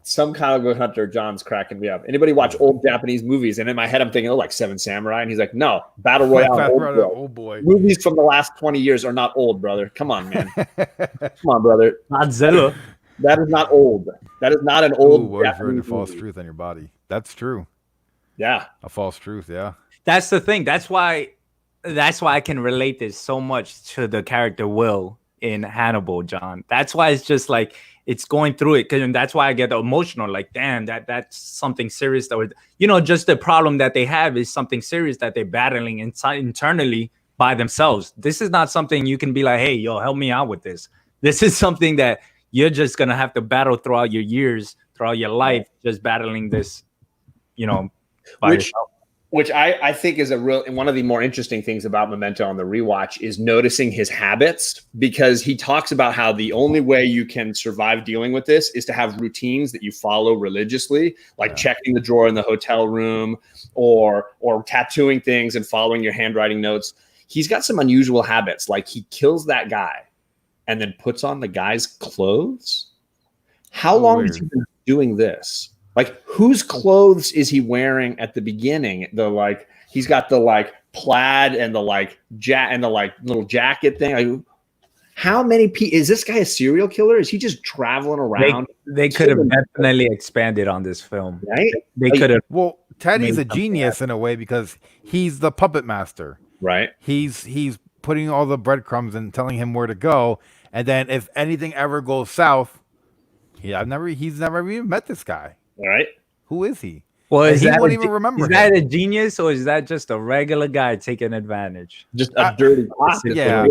Some comic hunter John's cracking me up. Anybody watch old Japanese movies? And in my head, I'm thinking, like Seven Samurai, and he's like, no, Battle Royale. Old boy. Movies from the last 20 years are not old, brother. Come on, man. Come on, brother. Godzilla. That is not old. That is not an old. Word for a false truth on your body. That's true. Yeah, a false truth. Yeah, that's the thing. That's why I can relate this so much to the character Will in Hannibal, John. That's why it's just like it's going through it, and that's why I get emotional. Like, damn, that's something serious. That just the problem that they have is something serious that they're battling internally by themselves. This is not something you can be like, hey, yo, help me out with this. This is something that you're just gonna have to battle throughout your years, throughout your life, just battling this. Which I think is one of the more interesting things about Memento on the rewatch is noticing his habits, because he talks about how the only way you can survive dealing with this is to have routines that you follow religiously, like checking the drawer in the hotel room or tattooing things and following your handwriting notes. He's got some unusual habits, like he kills that guy and then puts on the guy's clothes. How long has he been doing this? Like, whose clothes is he wearing at the beginning? He's got the plaid and the little jacket thing. Like, how many is this guy a serial killer? Is he just traveling around? They could have definitely expanded on this film, right? They could have. Well, Teddy's a genius in a way, because he's the puppet master, right? He's putting all the breadcrumbs and telling him where to go, and then if anything ever goes south, he's never even met this guy. All right. Who is he? Well, And is he that won't even remember. Is that a genius or is that just a regular guy taking advantage? Just a dirty cop. Yeah,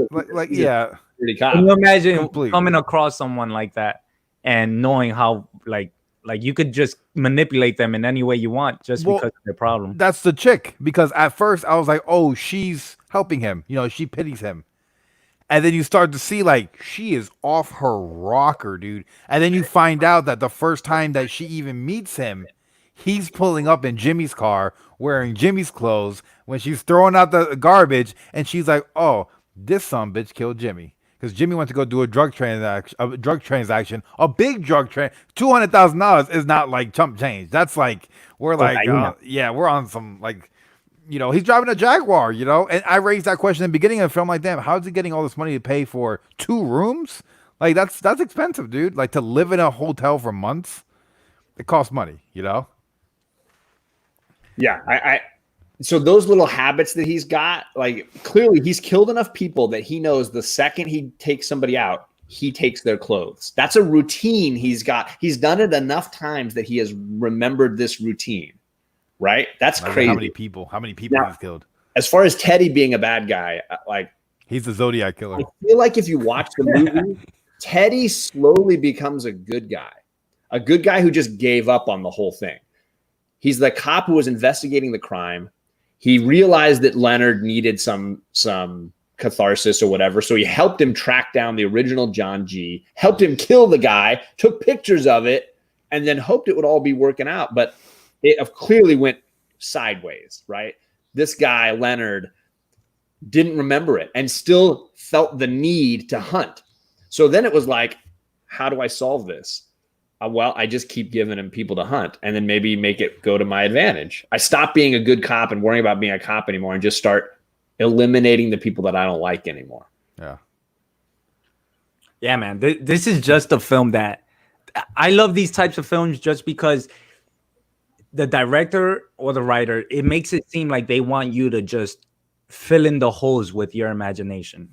yeah. Dirty cop. Can you imagine Complete. coming across someone like that and knowing how like you could just manipulate them in any way you want just because of their problem? That's the chick. Because at first I was like, oh, she's helping him. You know, she pities him. And then you start to see like she is off her rocker, dude. And then you find out that the first time that she even meets him, he's pulling up in Jimmy's car wearing Jimmy's clothes when she's throwing out the garbage, and she's like, "Oh, this son bitch killed Jimmy because Jimmy went to go do a drug transaction, a big drug $200,000 is not like chump change. That's like we're like, we're on some like." You know, he's driving a Jaguar, you know? And I raised that question in the beginning of the film, like, damn, how's he getting all this money to pay for 2 rooms? Like, that's expensive, dude. Like, to live in a hotel for months, it costs money, you know? Yeah, so those little habits that he's got, like, clearly he's killed enough people that he knows the second he takes somebody out, he takes their clothes. That's a routine he's got. He's done it enough times that he has remembered this routine. Right? That's crazy. How many people now, he's killed? As far as Teddy being a bad guy, like he's the Zodiac killer. I feel like if you watch the movie, Teddy slowly becomes a good guy who just gave up on the whole thing. He's the cop who was investigating the crime. He realized that Leonard needed some catharsis or whatever, so he helped him track down the original John G, helped him kill the guy, took pictures of it, and then hoped it would all be working out. But it clearly went sideways, right? This guy, Leonard, didn't remember it and still felt the need to hunt. So then it was like, how do I solve this? Well, I just keep giving him people to hunt and then maybe make it go to my advantage. I stop being a good cop and worrying about being a cop anymore and just start eliminating the people that I don't like anymore. Yeah. Yeah, man. This is just a film that I love these types of films just because the director or the writer, it makes it seem like they want you to just fill in the holes with your imagination.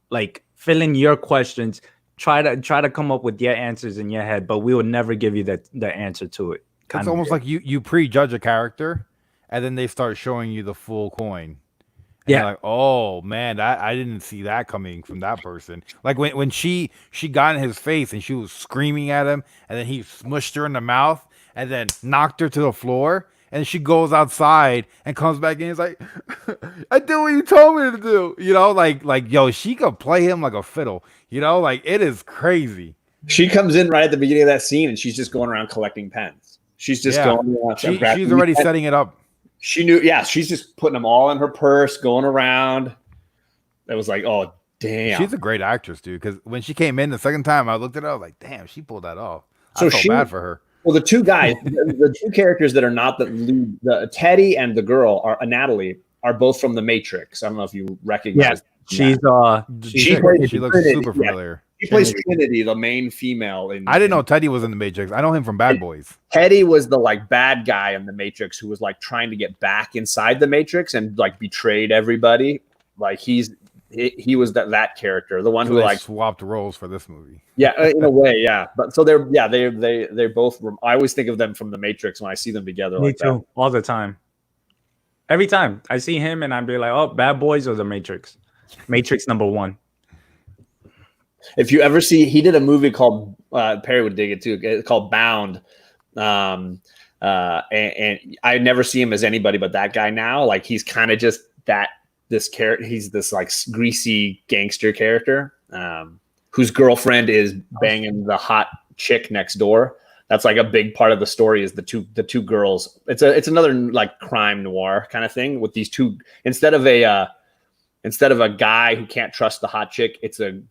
Like fill in your questions, try to come up with your answers in your head, but we will never give you the answer to it. It's almost like you prejudge a character and then they start showing you the full coin. And you're like, oh man, I didn't see that coming from that person. Like when she got in his face and she was screaming at him and then he smushed her in the mouth and then knocked her to the floor, and she goes outside and comes back in. He's like, I did what you told me to do. You know, like yo, she could play him like a fiddle. You know, like it is crazy. She comes in right at the beginning of that scene, and she's just going around collecting pens. She's just going around. She's already setting it up. She knew, yeah. She's just putting them all in her purse, going around. It was like, oh damn. She's a great actress, dude. Because when she came in the second time, I looked at her, I was like, damn, she pulled that off. I felt bad for her. Well, the two guys, the two characters that are not the lead, the Teddy and the girl, are Natalie, are both from The Matrix. I don't know if you recognize. Yeah, she looks super familiar. She plays Trinity, the main female. I didn't know Teddy was in The Matrix. I know him from Bad Boys. Teddy was the like bad guy in The Matrix who was like trying to get back inside The Matrix and like betrayed everybody. Like he was that character, the one who like swapped roles for this movie. Yeah, in a way, yeah. But so they're both. I always think of them from The Matrix when I see them together. Me too, all the time. Every time I see him, and I'd be like, "Oh, Bad Boys or The Matrix." Matrix #1. If you ever see, he did a movie called Perry would dig it too, called Bound. And I never see him as anybody but that guy now. Like he's kind of just this character. He's this like greasy gangster character whose girlfriend is banging the hot chick next door. That's like a big part of the story is the two girls. It's another like crime noir kind of thing with these two. Instead of a guy who can't trust the hot chick, it's a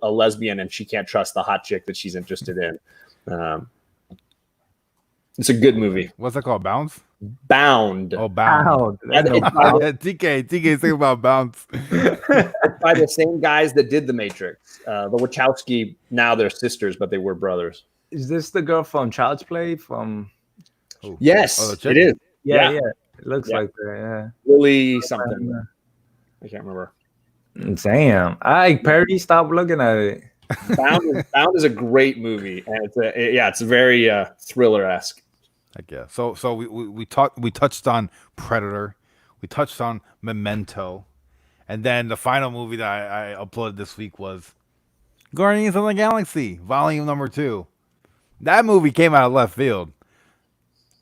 lesbian and she can't trust the hot chick that she's interested in. It's a good movie. What's that called? Bounce? Bound. Oh, Bound. TK thinking about Bounce. By the same guys that did The Matrix. The Wachowski, now they're sisters, but they were brothers. Is this the girl from Child's Play? Yes, it is. Yeah. It looks like that, yeah. Lily something. I can't remember. Damn. Perry, stop looking at it. Bound is a great movie. And it's very thriller-esque. I guess. So we touched on Predator, we touched on Memento, and then the final movie that I uploaded this week was Guardians of the Galaxy Volume Number Two. That movie came out of left field.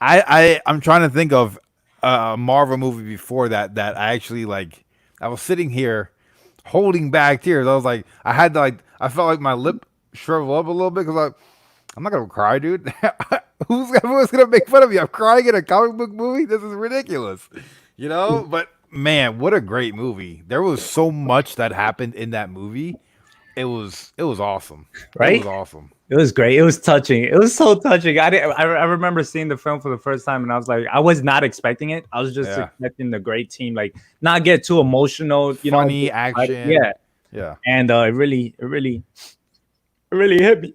I'm trying to think of a Marvel movie before that I actually like. I was sitting here holding back tears. I was like, I had to like, I felt like my lip shriveled up a little bit because I'm not gonna cry, dude. Who's gonna make fun of me? I'm crying in a comic book movie. This is ridiculous, you know. But man, what a great movie! There was so much that happened in that movie. It was awesome. It Right? was awesome. It was great. It was touching. It was so touching. I remember seeing the film for the first time, and I was like, I was not expecting it. I was just Yeah. expecting the great team, like not get too emotional, Funny action. Yeah, Yeah. and it really hit me.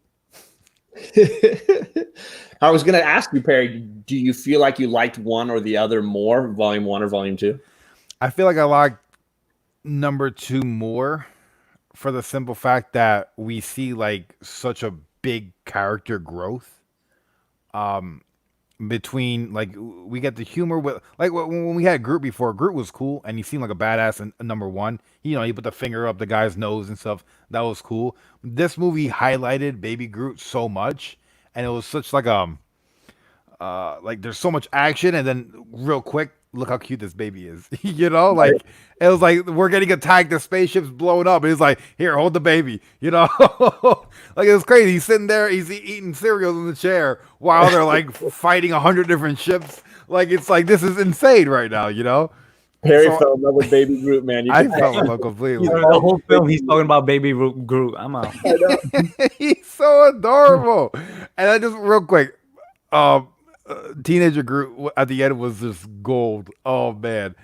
I was going to ask you, Perry, do you feel like you liked one or the other more, volume 1 or volume 2? I feel like I like number two more for the simple fact that we see like such a big character growth between like we get the humor with like when we had Groot before. Groot was cool and he seemed like a badass in number one. You know, he put the finger up the guy's nose and stuff. That was cool. This movie highlighted Baby Groot so much, and it was such like there's so much action, and then real quick, look how cute this baby is. You know, like it was like we're getting attacked, the spaceship's blowing up. It's like, here, hold the baby. You know, like it was crazy. He's sitting there, he's eating cereals in the chair while they're like fighting 100 different ships. Like it's like this is insane right now. You know, Perry So- fell in love with Baby Groot, man. I fell in love completely. The whole film, he's talking about Baby Groot. I'm out. He's so adorable. And I just real quick, teenager Groot at the end was just gold. Oh man.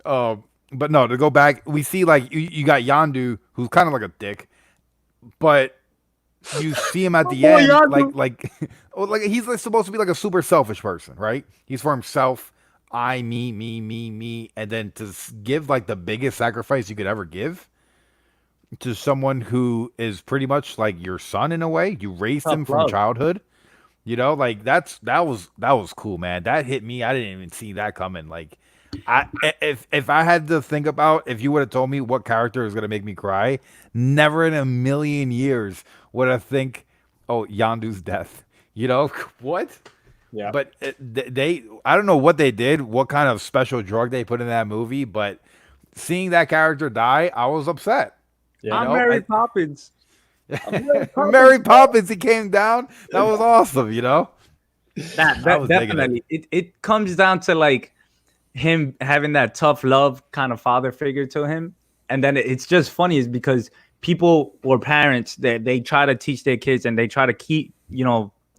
But no, to go back, we see like you got Yandu, who's kind of like a dick, but you see him at the boy, end, Yondu. like he's like supposed to be like a super selfish person, right? He's for himself. I, me, and then to give like the biggest sacrifice you could ever give to someone who is pretty much like your son in a way. You raised him Tough from love. childhood. You know, like that was cool, man. That hit me. I didn't even see that coming. Like, if I had to think about if you would have told me what character is gonna make me cry, never in a million years would I think, oh, Yandu's death. You know what? Yeah. But they, I don't know what they did, what kind of special drug they put in that movie, but seeing that character die, I was upset. Yeah. I'm know, Mary I- Poppins. Mary Poppins, he came down. That was awesome, you know? I was digging it. Definitely. It comes down to like him having that tough love kind of father figure to him. And then it's just funny is because people or parents that they try to teach their kids and they try to keep,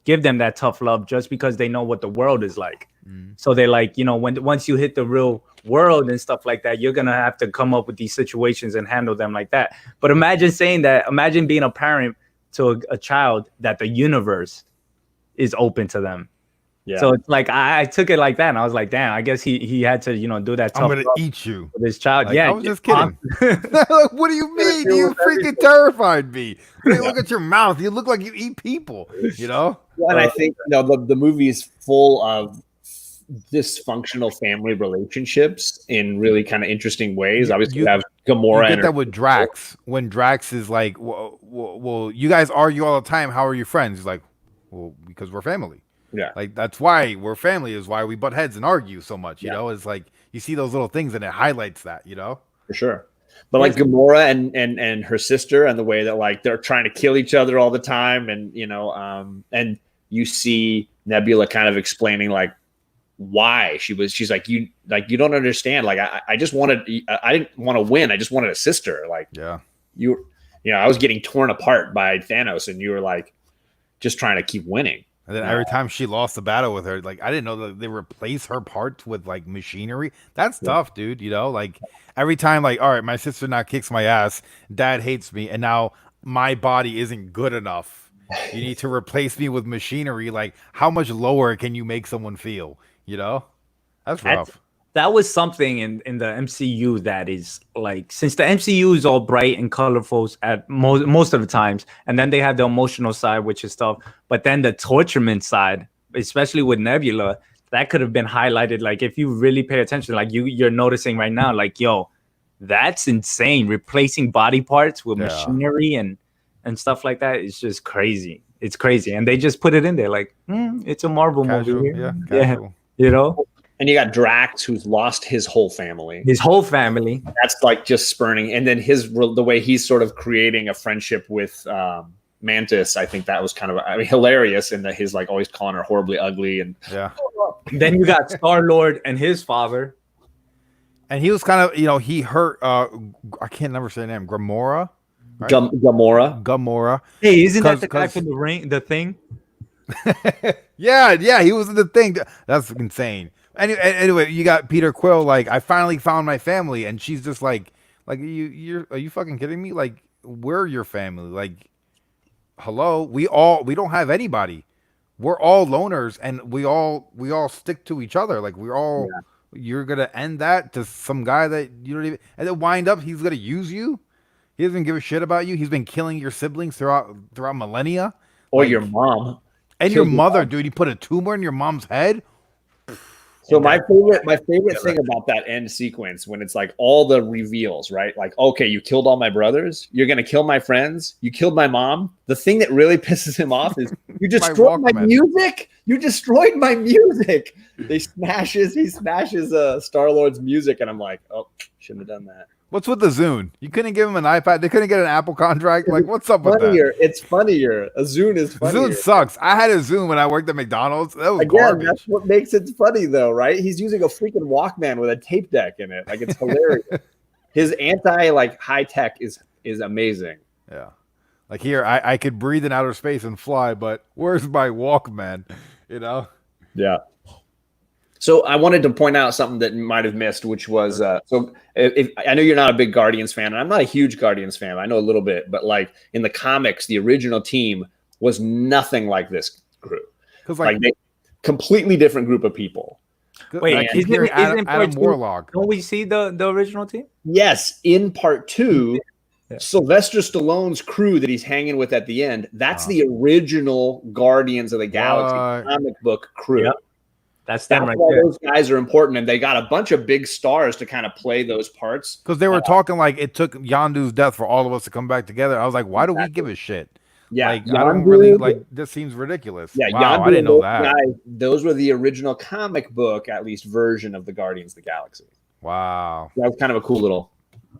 give them that tough love just because they know what the world is like. So they're like, once you hit the real world and stuff like that, you're gonna have to come up with these situations and handle them like that. But imagine being a parent to a child that the universe is open to them. Yeah. So it's like I took it like that, and I was like, damn, I guess he had to do that I'm tough gonna love eat you. with his child. Like, yeah, I was just kidding. Like, what do you mean? deal You with freaking terrified me. Look at your mouth. You look like you eat people. You know? And I think the movie is full of dysfunctional family relationships in really kind of interesting ways. Obviously, you have Gamora You get and that with Drax when Drax is like, well, you guys argue all the time. How are you friends? He's like, well, because we're family. yeah, Like that's why we're family. Is why we butt heads and argue so much. You Yeah. know, it's like you see those little things and it highlights that. You know. for sure. But like Gamora and her sister and the way that like they're trying to kill each other all the time, and and you see Nebula kind of explaining like why she's like you don't understand. Like I just wanted I didn't want to win. I just wanted a sister. Like Yeah. I was getting torn apart by Thanos, and you were like just trying to keep winning. And then every time she lost the battle with her, like I didn't know that they replace her parts with like machinery. That's tough, dude. You know, like every time, like, all right, my sister now kicks my ass, dad hates me, and now my body isn't good enough. You need to replace me with machinery. Like, how much lower can you make someone feel? You know, that's rough. That was something in the MCU that is like, since the MCU is all bright and colorful at most of the times, and then they have the emotional side, which is stuff, but then the torturement side especially with Nebula, that could have been highlighted. Like if you really pay attention, like you're noticing right now, like yo, that's insane. Replacing body parts with machinery and stuff like that is just crazy. It's crazy, and they just put it in there like it's a Marvel movie. Yeah, you know. And you got Drax, who's lost his whole family. His whole family. That's like just spurning. And then the way he's sort of creating a friendship with Mantis, I think that was kind of hilarious. And that he's like always calling her horribly ugly. And then you got Star-Lord and his father. And he was kind of, he hurt, I can't never say the name, Gamora. Right? Gamora. Hey, isn't that the guy from the Thing? yeah, he was in the Thing. That's insane. Anyway, you got Peter Quill. Like, I finally found my family, and she's just like are you fucking kidding me? Like, we're your family. Like, hello, we don't have anybody. We're all loners, and we all stick to each other. Like, we're all. Yeah. You're gonna end that to some guy that you don't even, and then wind up he's gonna use you. He doesn't give a shit about you. He's been killing your siblings throughout millennia, or your mom and your mother, dude. He put a tumor in your mom's head. So my favorite thing about that end sequence when it's like all the reveals, right? Like, okay, you killed all my brothers. You're going to kill my friends. You killed my mom. The thing that really pisses him off is you destroyed my music. You destroyed my music. He smashes Star-Lord's music. And I'm like, oh, shouldn't have done that. What's with the Zune? You couldn't give him an iPad. They couldn't get an Apple contract. Like, what's up with that? It's funnier. A Zune is funnier. Zune sucks. I had a Zune when I worked at McDonald's. That was garbage. That's what makes it funny, though, right? He's using a freaking Walkman with a tape deck in it. Like, it's hilarious. His high tech is amazing. Yeah. Like here, I could breathe in outer space and fly, but where's my Walkman? Yeah. So I wanted to point out something that you might have missed, which was if I know you're not a big Guardians fan, and I'm not a huge Guardians fan. I know a little bit, but like in the comics, the original team was nothing like this group. Because like they completely different group of people. Wait, isn't Adam Warlock? Don't we see the original team? Yes, in part 2. Yeah. Sylvester Stallone's crew that he's hanging with at the end, that's the original Guardians of the Galaxy comic book crew. Yep. That's them right why there. Those guys are important, and they got a bunch of big stars to kind of play those parts. Because they were talking like it took Yondu's death for all of us to come back together. I was like, why do we give a shit? Yeah, like, I don't really like. This seems ridiculous. Yeah, wow, I didn't know that. Guys, those were the original comic book, at least version of the Guardians of the Galaxy. Wow, that was kind of a cool little.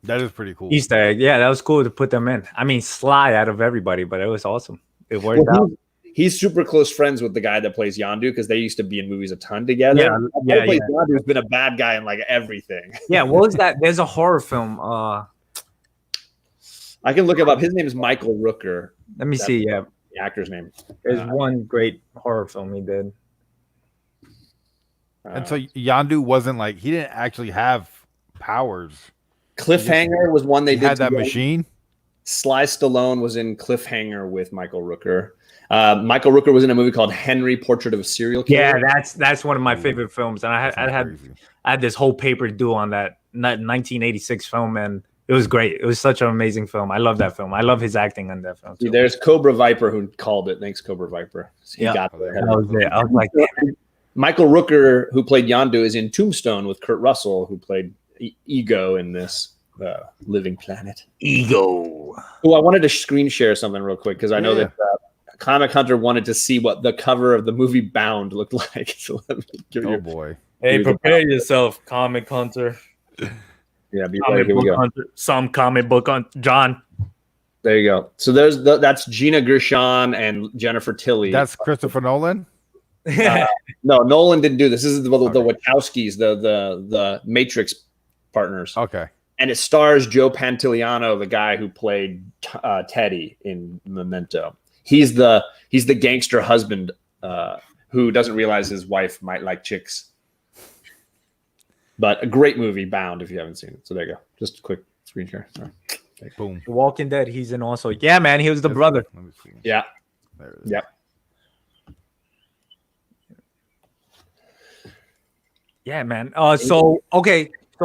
That is pretty cool. Easter egg. Yeah, that was cool to put them in. I mean, Sly out of everybody, but it was awesome. It worked out. He's super close friends with the guy that plays Yondu because they used to be in movies a ton together. Yondu has been a bad guy in like everything. Yeah, what was that? There's a horror film. I can look him up. His name is Michael Rooker. Let me see. Yeah, the actor's name. There's one great horror film he did. And so Yondu wasn't like he didn't actually have powers. Cliffhanger was one they did. Had that machine. Sly Stallone was in Cliffhanger with Michael Rooker. Michael Rooker was in a movie called Henry, Portrait of a Serial Killer. Yeah, that's one of my favorite films, and I had this whole paper due on that 1986 film, and it was great. It was such an amazing film. I love that film. I love his acting on that film. See, there's Cobra Viper who called it. Thanks, Cobra Viper. He got there. That was it. I was like, Michael Rooker, who played Yondu, is in Tombstone with Kurt Russell, who played Ego in this Living Planet. Ego. Oh, I wanted to screen share something real quick because I know that Comic Hunter wanted to see what the cover of the movie Bound looked like. So let me give you. Boy! Hey, prepare yourself, Comic Hunter. Yeah, be ready. Here we go. Hunter. Some comic book on John. There you go. So that's Gina Gershon and Jennifer Tilly. That's Christopher Nolan. No, Nolan didn't do this. This is the Wachowskis, the Matrix partners. Okay. And it stars Joe Pantoliano, the guy who played Teddy in Memento. He's the gangster husband who doesn't realize his wife might like chicks. But a great movie, Bound, if you haven't seen it. So there you go. Just a quick screen share. Sorry. Okay, boom. The Walking Dead. He's in also. Yeah, man. He was the brother. Let me see. Yeah. There it is. Yep. Yeah, man. So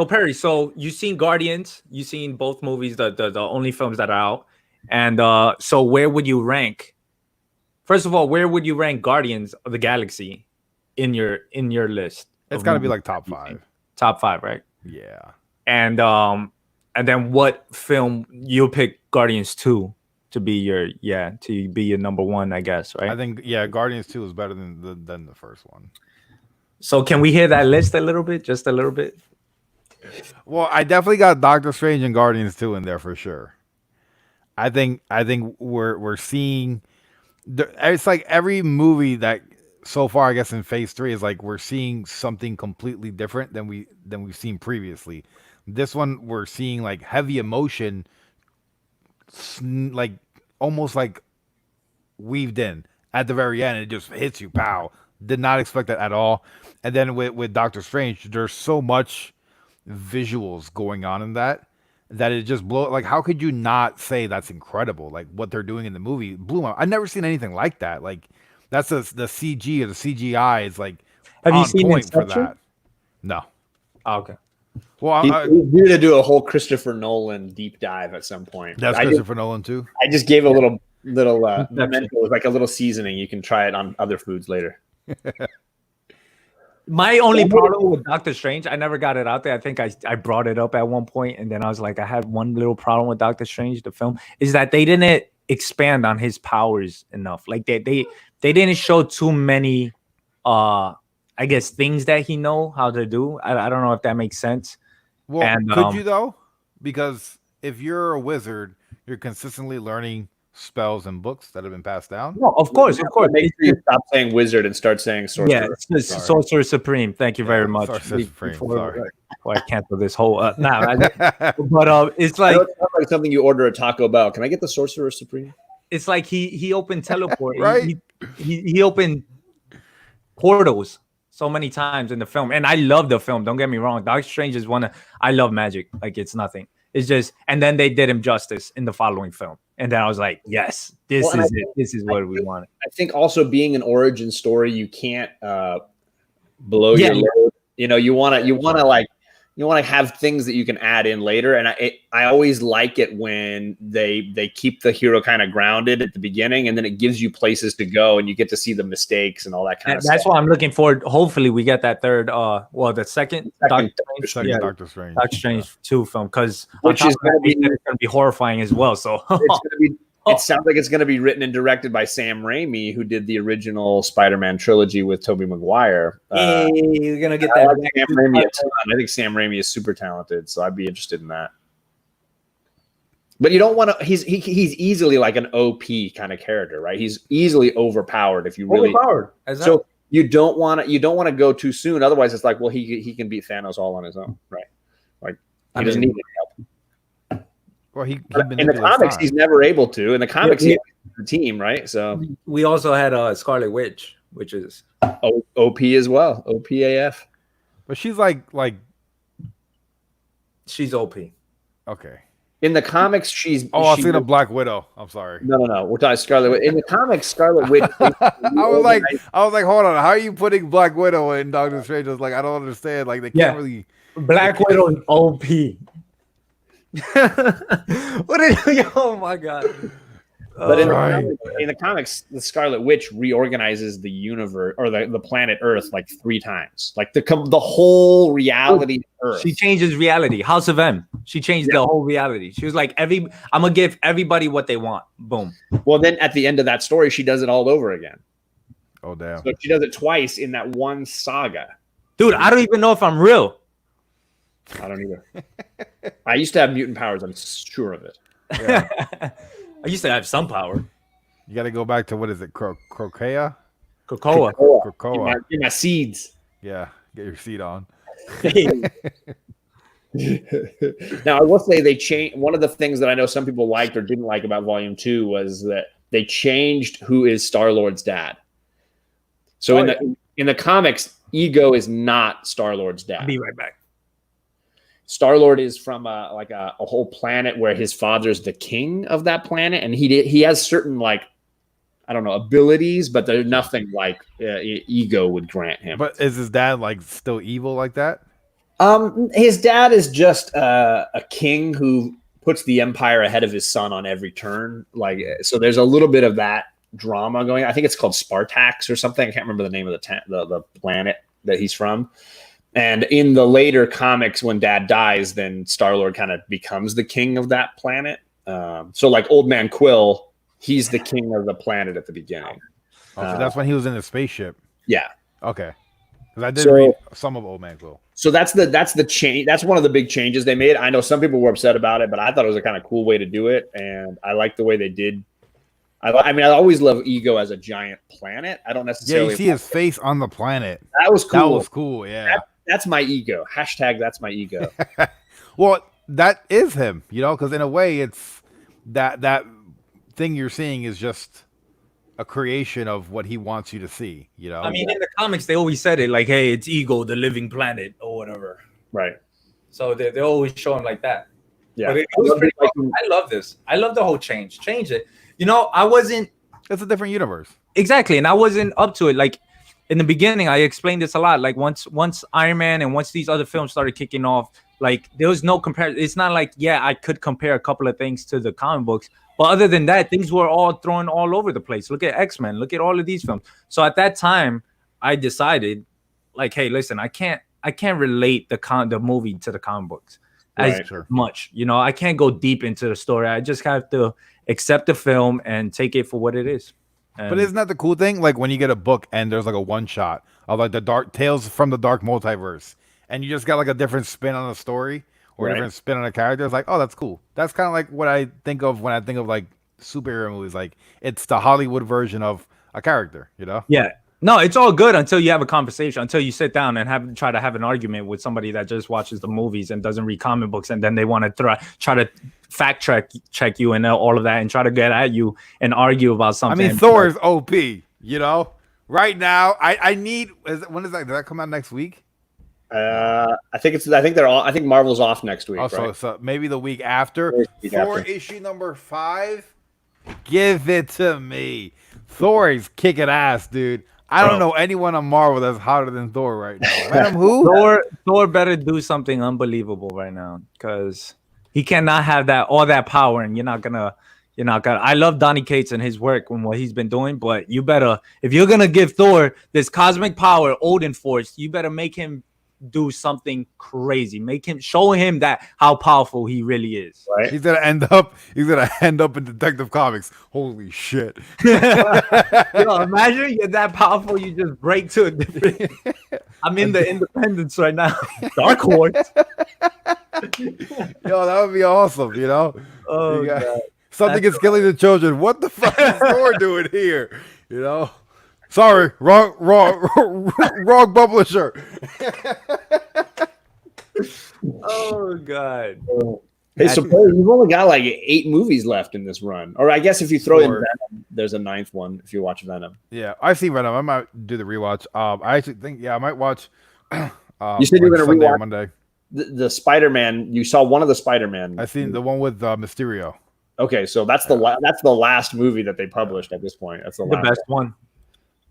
Perry, so you've seen Guardians, you've seen both movies, the only films that are out, and so where would you rank First of all, where would you rank Guardians of the Galaxy in your list? It's got to be like top 5. Top 5, right? Yeah. And then what film you'll pick Guardians 2 to be your number 1, I guess, right? I think Guardians 2 is better than the first one. So can we hear that list a little bit? Just a little bit? Well, I definitely got Doctor Strange and Guardians 2 in there for sure. I think we're seeing it's like every movie that so far, I guess in phase 3 is like we're seeing something completely different than we've seen previously. This one we're seeing like heavy emotion, like almost like weaved in at the very end. It just hits you, pow. Did not expect that at all. And then with Doctor Strange, there's so much visuals going on in that it just blow. Like, how could you not say that's incredible? Like what they're doing in the movie blew my. I've never seen anything like that. Like that's the CG or the CGI is like Have on you seen point for Inception? that. No. Oh, okay. Well, He's due to do a whole Christopher Nolan deep dive at some point. that's Christopher Nolan too. I just gave a little memento with like a little seasoning. You can try it on other foods later. My only problem with Doctor Strange, I never got it out there. I think I brought it up at one point, and then I was like, I had one little problem with Doctor Strange, the film, is that they didn't expand on his powers enough. Like they didn't show too many, I guess, things that he know how to do. I don't know if that makes sense. Well, And, could you though? Because if you're a wizard, you're consistently learning spells and books that have been passed down. No, of course. Make sure you stop saying wizard and start saying sorcerer. Yeah, it's Sorcerer Supreme. Thank you very much. Sorcerer Supreme, sorry. Before I cancel this whole. But it's like That sounds like something you order at Taco Bell. Can I get the sorcerer supreme? it's like he opened teleport. Right? He opened portals so many times in the film, and I love the film. Don't get me wrong. Doctor Strange is I love magic. Like it's nothing. It's just, and then they did him justice in the following film, and then I was like, yes, this is it. This is what we wanted. I think also being an origin story, you can't blow your load. You know, you want to have things that you can add in later. And I always like it when they keep the hero kind of grounded at the beginning, and then it gives you places to go, and you get to see the mistakes and all that kind of stuff. That's why I'm looking forward. Hopefully, we get that third. The second Doctor Strange. Doctor Strange. Doctor Strange 2 film, because Which is going to be horrifying as well. So it sounds like it's going to be written and directed by Sam Raimi, who did the original Spider-Man trilogy with Tobey Maguire. You're gonna get I that. like Sam Raimi a ton. I think Sam Raimi is super talented, so I'd be interested in that. But you don't want to. He's easily like an OP kind of character, right? He's easily overpowered if you really Overpowered. So you don't want to go too soon. Otherwise, it's like, well, he can beat Thanos all on his own, right? Like he doesn't need any help. Well, in the comics, he's never able to. In the comics, he's the team, right? So we also had Scarlet Witch, which is OP as well, OPAF. But she's like she's OP. Okay. In the comics, she's. I've seen a Black Widow. I'm sorry. No. We're talking Scarlet Witch. In the comics, Scarlet Witch. I was like, hold on. How are you putting Black Widow in Doctor Strange? I was like, I don't understand. Like they can't really. Black Widow is OP. Oh my god! But in the comics, the Scarlet Witch reorganizes the universe or the planet Earth like 3 times, like the whole reality of Earth. She changes reality. House of M. She changed the whole reality. She was like, I'm gonna give everybody what they want. Boom. Well, then at the end of that story, she does it all over again. Oh damn! So she does it twice in that one saga. Dude, I don't even know if I'm real. I don't either. I used to have mutant powers. I'm sure of it. Yeah. I used to have some power. You got to go back to what is it? Crocoa? Cocoa. Get my seeds. Yeah, get your seed on. Now, I will say they changed. One of the things that I know some people liked or didn't like about Volume 2 was that they changed who is Star-Lord's dad. So in the comics, Ego is not Star-Lord's dad. I'll be right back. Star-Lord is from a whole planet where his father's the king of that planet, and he has certain abilities, but there's nothing like Ego would grant him. But is his dad like still evil like that? His dad is just a king who puts the empire ahead of his son on every turn. Like, so there's a little bit of that drama going. I think it's called Spartax or something. I can't remember the name of the planet that he's from. And in the later comics, when Dad dies, then Star-Lord kind of becomes the king of that planet. So like Old Man Quill, he's the king of the planet at the beginning. Oh, so that's when he was in the spaceship. Yeah. Okay. Because I did read some of Old Man Quill. So that's the change. That's one of the big changes they made. I know some people were upset about it, but I thought it was a kind of cool way to do it, and I like the way they did. I mean, I always love Ego as a giant planet. I don't necessarily. Yeah, you see his face on the planet. That was cool. That was cool. Yeah. That's my ego. Hashtag that's my ego. Well, that is him, you know, because in a way, it's that thing you're seeing is just a creation of what he wants you to see, you know. I mean, in the comics, they always said it like, "Hey, it's Ego, the living planet, or whatever." Right. So they always show him like that. Yeah. But it was pretty cool. I love this. I love the whole change. Change it. You know, I wasn't. It's a different universe. Exactly, and I wasn't up to it. Like in the beginning, I explained this a lot. Like once Iron Man and once these other films started kicking off, like there was no comparison. It's not like, yeah, I could compare a couple of things to the comic books. But other than that, things were all thrown all over the place. Look at X-Men. Look at all of these films. So at that time, I decided, like, hey, listen, I can't relate the movie to the comic books as much. You know, I can't go deep into the story. I just have to accept the film and take it for what it is. And but isn't that the cool thing? Like when you get a book and there's like a one shot of like the Dark Tales from the Dark Multiverse, and you just got like a different spin on the story. Or a different spin on a character. It's like, oh, that's cool. That's kind of like what I think of when I think of like superhero movies. Like it's the Hollywood version of a character, you know? Yeah. No, it's all good until you have a conversation, until you sit down and try to have an argument with somebody that just watches the movies and doesn't read comic books, and then they want to try to fact check you and all of that and try to get at you and argue about something. I mean, Thor is OP, you know? Right now, I need. When is that? Did that come out next week? I think Marvel's off next week. Also, right? so maybe the week after. Thor issue number 5. Give it to me. Thor is kicking ass, dude. I don't know anyone on Marvel that's hotter than Thor right now. Madam who? Thor better do something unbelievable right now, because he cannot have all that power, and you're not gonna. I love Donny Cates and his work and what he's been doing, but you better, if you're gonna give Thor this cosmic power, Odin Force, you better make him do something crazy. Show him that how powerful he really is. Right? He's gonna end up in Detective Comics. Holy shit! Imagine you're that powerful, you just break to a different. I'm in the Independence right now. Dark Horse. Yo, that would be awesome. You know. Oh, God. Something is killing the children. What the fuck is Thor doing here? You know. Sorry, wrong publisher. Oh God. Hey, so you've only got like 8 movies left in this run, or I guess if you throw in Venom, there's a 9th one if you watch Venom. Yeah, I see Venom. I might do the rewatch. I actually think I might watch. You said you were going to rewatch Monday. The Spider-Man. You saw one of the Spider-Man. I seen the one with Mysterio. Okay, so that's the last movie that they published at this point. That's the best one.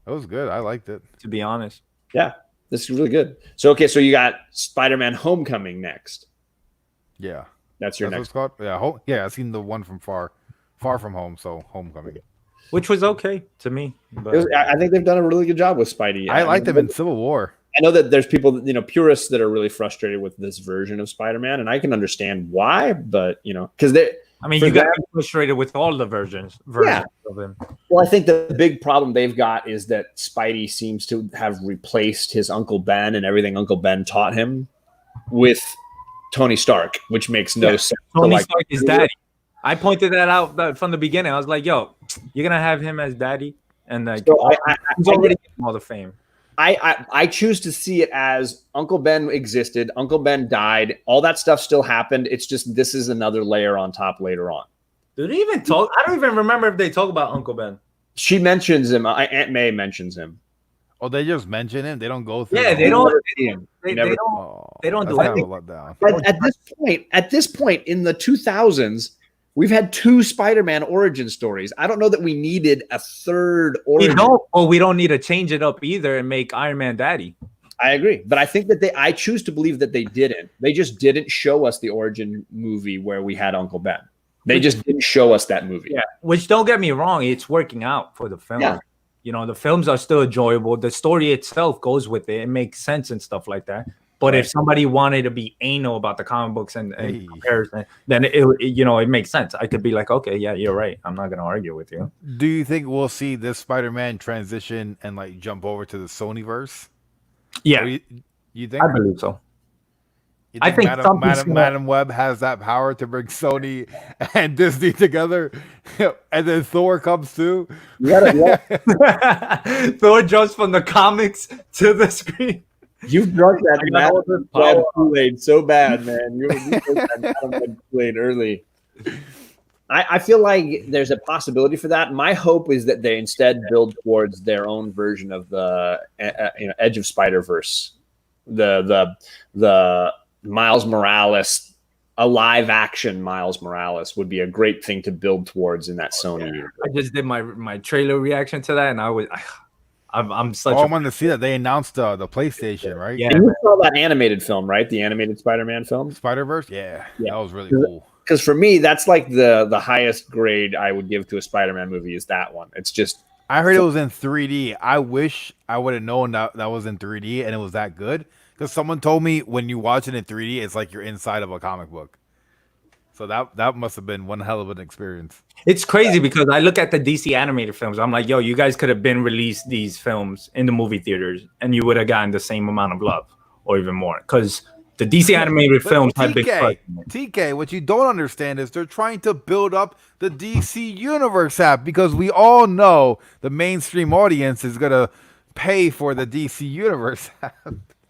It was good. I liked it, to be honest. Yeah, this is really good. So so you got Spider-Man: Homecoming next. Yeah, that's your next. What it's called? Yeah, I seen the one from Far From Home. So Homecoming, which was okay to me. But I think they've done a really good job with Spidey. I liked them in Civil War. I know that there's people, purists that are really frustrated with this version of Spider-Man, and I can understand why. But because they. I mean, you got frustrated with all the versions of him. Well, I think the big problem they've got is that Spidey seems to have replaced his Uncle Ben and everything Uncle Ben taught him with Tony Stark, which makes no sense. Tony Stark is daddy. I pointed that out from the beginning. I was like, yo, you're going to have him as daddy? And he's already getting all the fame. I choose to see it as Uncle Ben existed. Uncle Ben died. All that stuff still happened. It's just this is another layer on top later on. Did they even talk? I don't even remember if they talk about Uncle Ben. She mentions him. Aunt May mentions him. Oh, they just mention him. They don't go through. Yeah, they don't. They don't do it. At this point in the 2000s, we've had 2 Spider-Man origin stories. I don't know that we needed a third origin. We don't need to change it up either and make Iron Man daddy. I agree. But I think that I choose to believe that they didn't. They just didn't show us the origin movie where we had Uncle Ben. They just didn't show us that movie. Yeah, which don't get me wrong, it's working out for the film. Yeah. You know, the films are still enjoyable. The story itself goes with it. It makes sense and stuff like that. But if somebody wanted to be anal about the comic books and comparison, then it makes sense. I could be like, okay, yeah, you're right. I'm not going to argue with you. Do you think we'll see this Spider-Man transition and like jump over to the Sonyverse? Yeah, you think? I believe so. You I think Madam Web has that power to bring Sony and Disney together, and then Thor comes too. Thor jumps from the comics to the screen. You've drunk that Madam Web Kool-Aid so bad, man. You drunk that Madam Web Kool-Aid early. I feel like there's a possibility for that. My hope is that they instead build towards their own version of the Edge of Spider-Verse, the Miles Morales, a live action Miles Morales would be a great thing to build towards in that Sony universe. I just did my trailer reaction to that, and I'm such. I wanted to see that they announced the PlayStation, right? Yeah, and you saw that animated film, right? The animated Spider-Man film, Spider-Verse. Yeah, that was really cool. Because for me, that's like the highest grade I would give to a Spider-Man movie is that one. It's just. I heard it was in 3D. I wish I would have known that was in 3D and it was that good. Because someone told me when you watch it in 3D, it's like you're inside of a comic book. So that must have been one hell of an experience. It's crazy because I look at the DC animated films. I'm like, yo, you guys could have been released these films in the movie theaters and you would have gotten the same amount of love or even more. Because the DC animated films have been TK, what you don't understand is they're trying to build up the DC Universe app because we all know the mainstream audience is going to pay for the DC Universe app.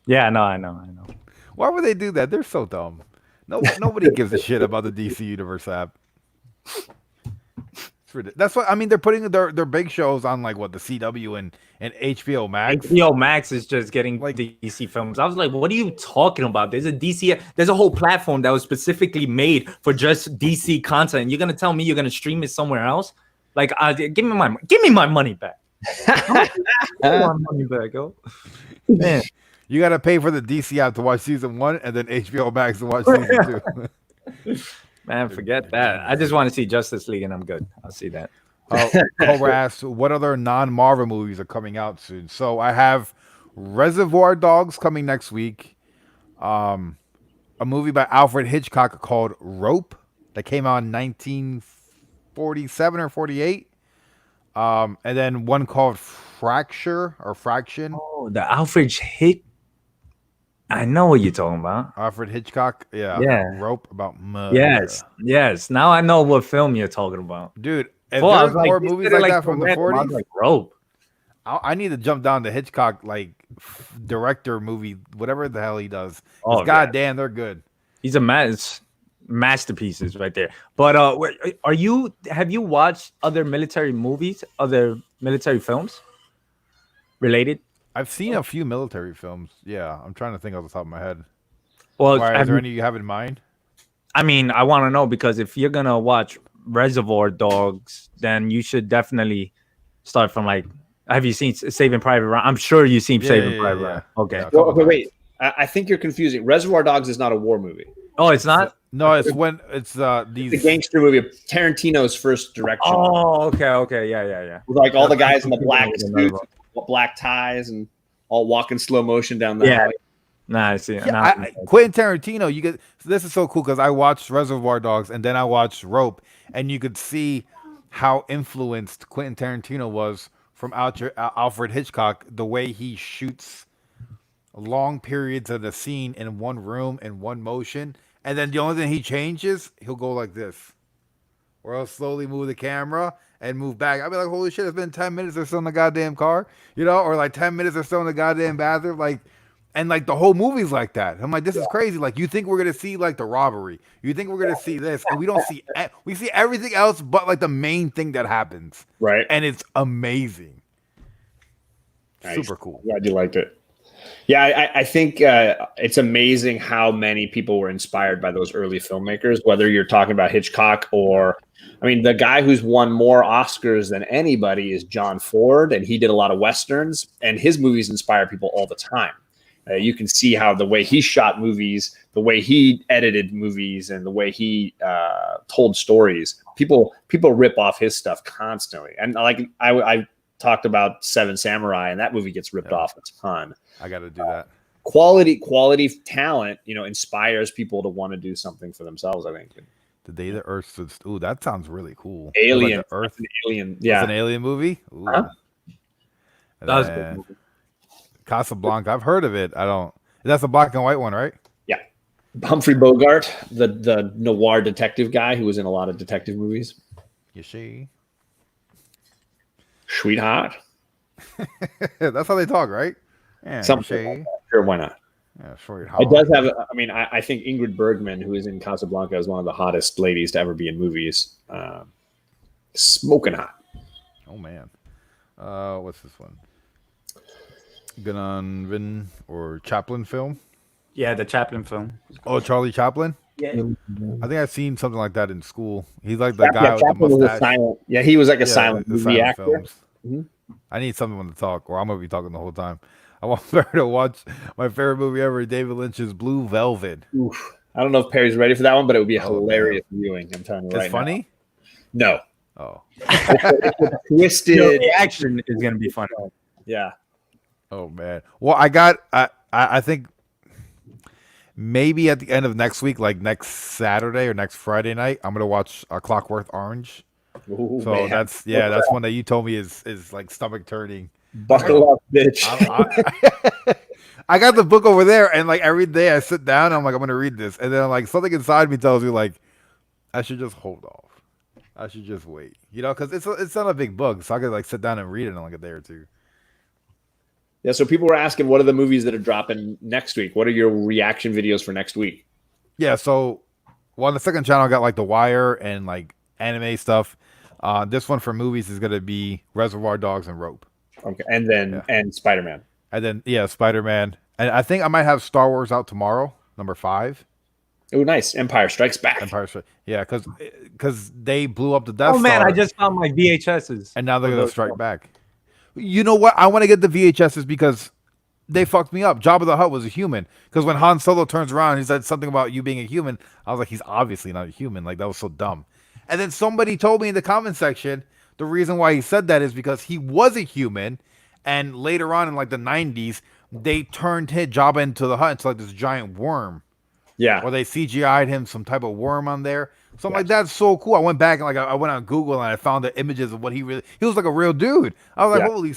Yeah, no, I know. Why would they do that? They're so dumb. Nobody gives a shit about the DC Universe app. That's what I mean. They're putting their big shows on like what the CW and HBO Max. HBO Max is just getting like DC films. I was like, what are you talking about? There's a whole platform that was specifically made for just DC content. You're gonna tell me you're gonna stream it somewhere else? Like, give me my money back. Give me my money back, yo. Man. You got to pay for the DC app to watch season 1 and then HBO Max to watch season 2. Man, forget that. I just want to see Justice League and I'm good. I'll see that. Cobra asks, what other non-Marvel movies are coming out soon? So I have Reservoir Dogs coming next week. A movie by Alfred Hitchcock called Rope that came out in 1947 or 48. And then one called Fracture or Fraction. Oh, the Alfred Hitchcock. I know what you're talking about. Alfred Hitchcock, yeah. Rope about murder. Yes. Now I know what film you're talking about, dude. If there's more movies like that from the 40s, like Rope. I need to jump down to Hitchcock like director movie, whatever the hell he does. Oh, goddamn, they're good. He's a masterpieces right there. But have you watched other military movies, other military films related? I've seen a few military films. Yeah, I'm trying to think off the top of my head. Well, is there any you have in mind? I mean, I want to know because if you're gonna watch Reservoir Dogs, then you should definitely start from like. Have you seen Saving Private Ryan? I'm sure you've seen Saving Private Ryan. Okay. Well, okay, wait. I think you're confusing. Reservoir Dogs is not a war movie. Oh, it's not. No, it's these the gangster movie, Tarantino's first direction. Oh, okay, yeah. With like all the guys in the black suits, black ties, and all walking slow motion down the alley. Nah, I see. Yeah, Quentin Tarantino. This is so cool because I watched Reservoir Dogs and then I watched Rope, and you could see how influenced Quentin Tarantino was from Alfred Hitchcock. The way he shoots long periods of the scene in one room in one motion, and then the only thing he changes, he'll go like this, or he'll slowly move the camera and move back. I'll be like, holy shit, it's been 10 minutes they're still in the goddamn car, or like 10 minutes they're still in the goddamn bathroom, like, and like the whole movie's like that. I'm like, this is crazy. Like, you think we're gonna see like the robbery, you think we're gonna see this, and we don't see. We see everything else but like the main thing that happens, right? And it's amazing. Nice. Super cool. Glad you liked it. Yeah, I think it's amazing how many people were inspired by those early filmmakers, whether you're talking about Hitchcock or, I mean, the guy who's won more Oscars than anybody is John Ford, and he did a lot of Westerns, and his movies inspire people all the time. You can see how the way he shot movies, the way he edited movies, and the way he told stories. People rip off his stuff constantly. And like I talked about Seven Samurai, and that movie gets ripped off a ton. I got to do that. Quality talent, inspires people to want to do something for themselves, I think. The Day the Earth Stood Still. Ooh, that sounds really cool. Alien. Like the Earth. Alien. Yeah. Yeah. It's an alien movie? Ooh. Huh? That was a good movie. Casablanca. I've heard of it. That's a black and white one, right? Yeah. Humphrey Bogart, the noir detective guy who was in a lot of detective movies. You see? Sweetheart. That's how they talk, right? Yeah. Something like that. Sure, why not? Yeah, sweetheart. It does have. I think Ingrid Bergman, who is in Casablanca, is one of the hottest ladies to ever be in movies. Smoking hot. Oh man. What's this one? Gunnan or Chaplin film? Yeah, the Chaplin film. Oh, Charlie Chaplin? Yeah. I think I've seen something like that in school. He's like the guy with the Chaplin was mustache. silent. Yeah, he was like a silent the movie silent actor. films. Mhm. I need someone to talk, or I'm gonna be talking the whole time. I want her to watch my favorite movie ever, David Lynch's Blue Velvet. Oof. I don't know if Perry's ready for that one, but it would be a Oh, hilarious viewing. I'm telling you right It's funny? now. No. Oh. It's twisted. The action is gonna be fun. Yeah. Oh man. Well, I think maybe at the end of next week, like next Saturday or next Friday night, I'm gonna watch Clockwork Orange. Ooh, So man. that's one that you told me is like stomach turning. Buckle up, bitch. I got the book over there, and like every day I sit down, I'm like, I'm gonna read this, and then like something inside me tells me like I should just hold off. I should just wait, because it's not a big book, so I could like sit down and read it in like a day or two. Yeah, so people were asking, what are the movies that are dropping next week? What are your reaction videos for next week? Yeah, so on the second channel, I got like The Wire and like anime stuff. This one for movies is gonna be Reservoir Dogs and Rope. Okay, and then and Spider-Man. And then Spider-Man. And I think I might have Star Wars out tomorrow, number 5. Oh, nice. Empire Strikes Back. Yeah, because they blew up the Death Oh man, Star, I just found my VHSs. and now they're gonna strike back. You know what? I want to get the VHSs because they fucked me up. Jabba the Hutt was a human. Because when Han Solo turns around, he said something about you being a human. I was like, he's obviously not a human. Like, that was so dumb. And then somebody told me in the comment section the reason why he said that is because he was a human, and later on in like the 90s, they turned Jabba into the Hutt into like this giant worm. Yeah. Or they CGI'd him some type of worm on there. So I'm like, that's so cool. I went back and like I went on Google and I found the images of what he was like a real dude. I was like, holy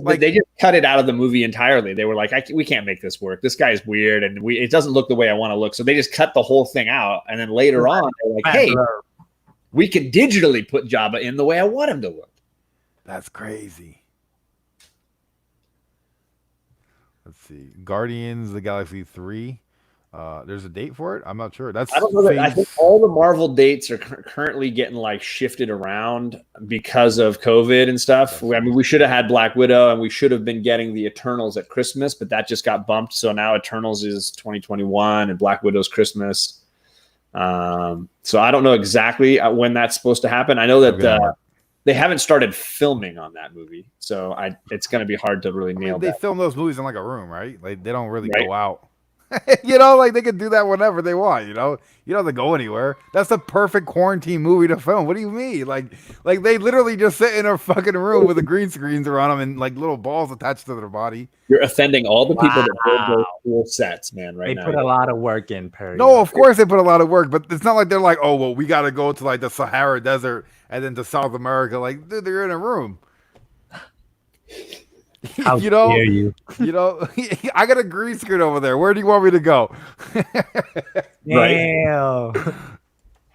like they just cut it out of the movie entirely. They were like, we can't make this work. This guy's weird and it doesn't look the way I want to look. So they just cut the whole thing out. And then later on, they're like, hey, we can digitally put Jabba in the way I want him to look. That's crazy. Let's see. Guardians of the Galaxy 3. There's a date for it. I'm not sure. I don't know. I think all the Marvel dates are currently getting like shifted around because of COVID and stuff. I mean, we should have had Black Widow and we should have been getting the Eternals at Christmas, but that just got bumped. So now Eternals is 2021 and Black Widow's Christmas. So I don't know exactly when that's supposed to happen. I know that they haven't started filming on that movie, so it's going to be hard to really nail. They film those movies in like a room, right? Like they don't really go out. Like they can do that whenever they want. You don't have to go anywhere. That's the perfect quarantine movie to film. What do you mean? Like they literally just sit in a fucking room with the green screens around them and like little balls attached to their body. You're offending all the people that build those cool sets, man. Right now, they put a lot of work in, Perry. No, of course they put a lot of work, but it's not like they're like, oh well, we got to go to like the Sahara Desert and then to South America. Like, dude, they're in a room. How dare you? I got a green screen over there. Where do you want me to go? Damn.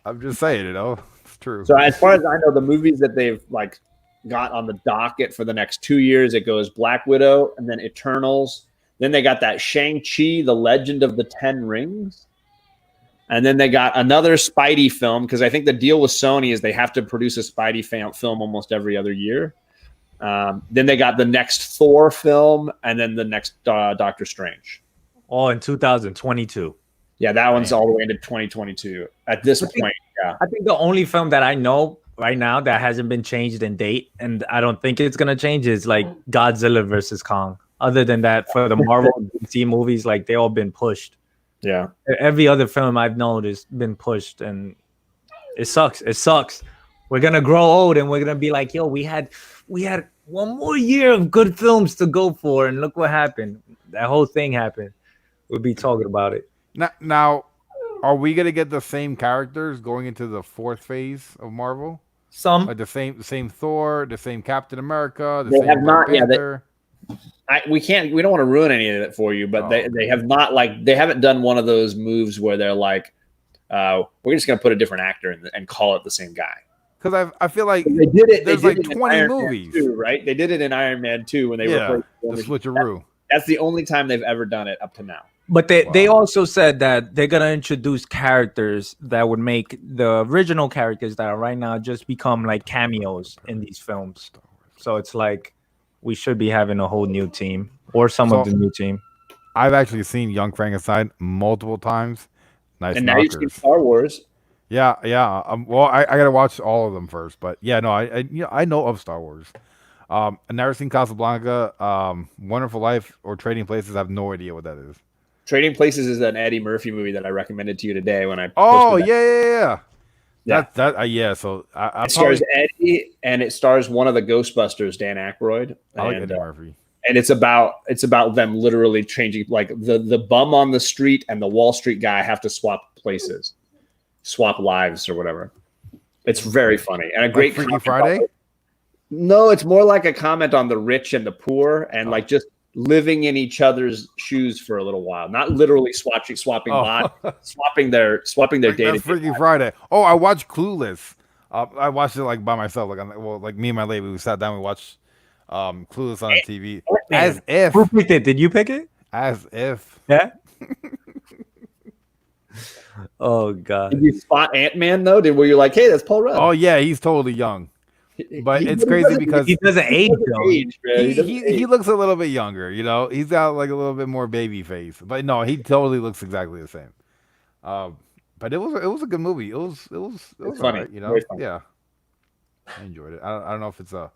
I'm just saying, it's true. So as far as I know, the movies that they've like got on the docket for the next 2 years, it goes Black Widow and then Eternals. Then they got that Shang-Chi, The Legend of the Ten Rings. And then they got another Spidey film because I think the deal with Sony is they have to produce a Spidey film almost every other year. Then they got the next Thor film and then the next Doctor Strange. All in 2022. Yeah, that one's all the way into 2022 at this point. Yeah, I think the only film that I know right now that hasn't been changed in date, and I don't think it's going to change, is like Godzilla versus Kong. Other than that, for the Marvel DC movies, like they all been pushed. Yeah. Every other film I've known has been pushed, and it sucks. It sucks. We're gonna grow old, and we're gonna be like, yo, we had one more year of good films to go for, and look what happened. That whole thing happened. We'll be talking about it. Now, are we gonna get the same characters going into the fourth phase of Marvel? Some Like the same Thor, the same Captain America, the They same have not- Black yeah, they- Panther? We don't want to ruin any of it for you, but they have not, like, they haven't done one of those moves where they're like, we're just going to put a different actor in and call it the same guy. Because I feel like They did it. there's they like did it in 20 Iron Man movies. 2, right? They did it in Iron Man 2 when they the replaced switcheroo. That's the only time they've ever done it up to now. But they also said that they're gonna introduce characters that would make the original characters that are right now just become like cameos in these films. So it's like we should be having a whole new team or some of the new team. I've actually seen Young Frankenstein multiple times. Nice And now you've seen knockers. Star Wars. Yeah. Well, I gotta watch all of them first, but yeah, no, I know of Star Wars. I've never seen Casablanca. Wonderful Life or Trading Places. I have no idea what that is. Trading Places is an Eddie Murphy movie that I recommended to you today when I Oh posted that. yeah. Yeah. So I It stars Eddie, and it stars one of the Ghostbusters, Dan Aykroyd. I like and, Eddie Murphy. and it's about them literally changing, like the bum on the street and the Wall Street guy have to swap places, swap lives or whatever. It's very funny and a great Freaky comment Friday. No, it's more like a comment on the rich and the poor and like just living in each other's shoes for a little while, not literally swapping swapping their data. That's Freaky Friday. Oh, I watched Clueless. I watched it like by myself. Like me and my lady, we sat down, we watched Clueless on the TV. As if. Who picked it? Did you pick it? As if. Yeah. Oh God. Did you spot Ant-Man though? Were you like, hey, that's Paul Rudd? Oh yeah, he's totally young. But it's crazy because he doesn't age though. he looks a little bit younger, you know. He's got like a little bit more baby face. But no, he totally looks exactly the same. But it was a good movie. It was funny, alright, you know. very funny. Yeah. I enjoyed it. I don't know if it's a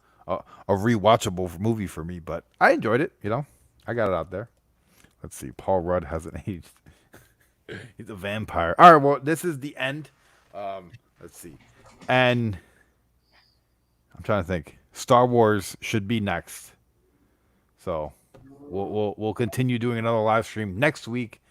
rewatchable movie for me, but I enjoyed it, you know. I got it out there. Let's see. Paul Rudd hasn't aged. He's a vampire. All right, well, this is the end. Let's see. And I'm trying to think. Star Wars should be next. So we'll continue doing another live stream next week.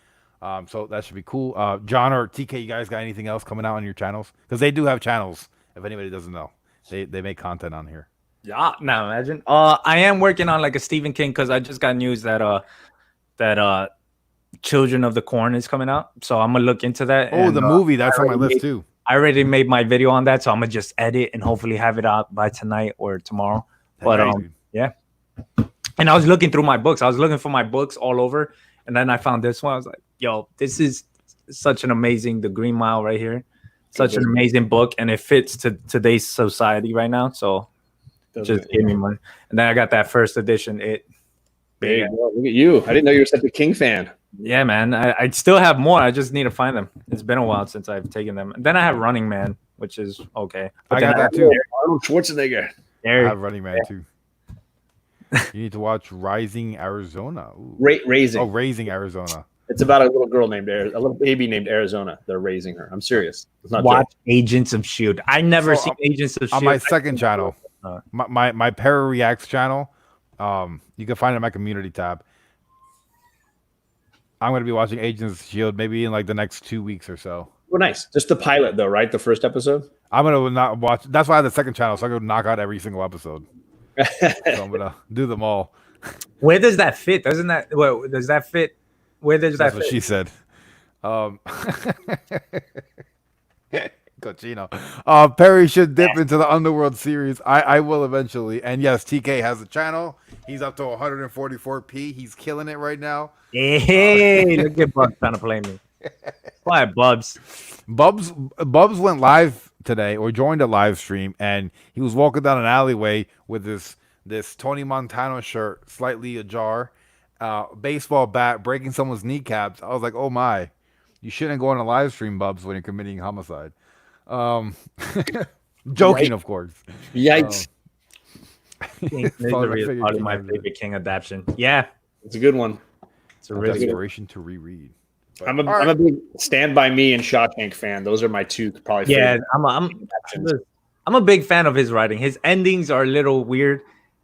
So that should be cool. John or TK, you guys got anything else coming out on your channels? Because they do have channels, if anybody doesn't know. They make content on here. Yeah, now imagine. I am working on like a Stephen King because I just got news that Children of the Corn is coming out. So I'm gonna look into that. Oh, the movie, that's on my list too. I already made my video on that, so I'm gonna just edit and hopefully have it out by tonight or tomorrow. But yeah. And I was looking through my books. I was looking for my books all over, and then I found this one. I was like, "Yo, this is such an amazing The Green Mile right here. Such an amazing book, and it fits to today's society right now." So just give me money. And then I got that first edition. Look at you! I didn't know you were such a King fan. Yeah, man. I still have more. I just need to find them. It's been a while since I've taken them. And then I have Running Man, which is okay. But I got that too. Arnold Schwarzenegger. I have Running Man too. You need to watch Rising Arizona. Raising. Oh, Raising Arizona. It's about a little girl named a little baby named Arizona. They're raising her. I'm serious. It's not watch Agents of Shield. I never seen Agents of Shield on my second channel. My Para Reacts channel. You can find it in my community tab. I'm going to be watching Agents of S.H.I.E.L.D. maybe in like the next 2 weeks or so. Oh, nice. Just the pilot, though, right? The first episode? I'm going to not watch. That's why I have the second channel, so I'm going to knock out every single episode. So I'm going to do them all. Where does that fit? Does that fit? Where does that fit? That's what she said. Cochino. Perry should dip into the Underworld series. I will eventually. And yes, TK has a channel. He's up to 144p. He's killing it right now. Hey, look at Bubs trying to play me. Quiet, Bubs. Bubs went live today or joined a live stream, and he was walking down an alleyway with this Tony Montana shirt, slightly ajar, baseball bat, breaking someone's kneecaps. I was like, oh my, you shouldn't go on a live stream, Bubs, when you're committing homicide. Joking, of course. Yikes. King Misery is probably my favorite King adaptation. Yeah, It's a good one. It's a really good. Desperation to reread. But, I'm a big Stand By Me and Shawshank fan. Those are my two probably. Yeah, favorite I'm a big fan of his writing. His endings are a little weird,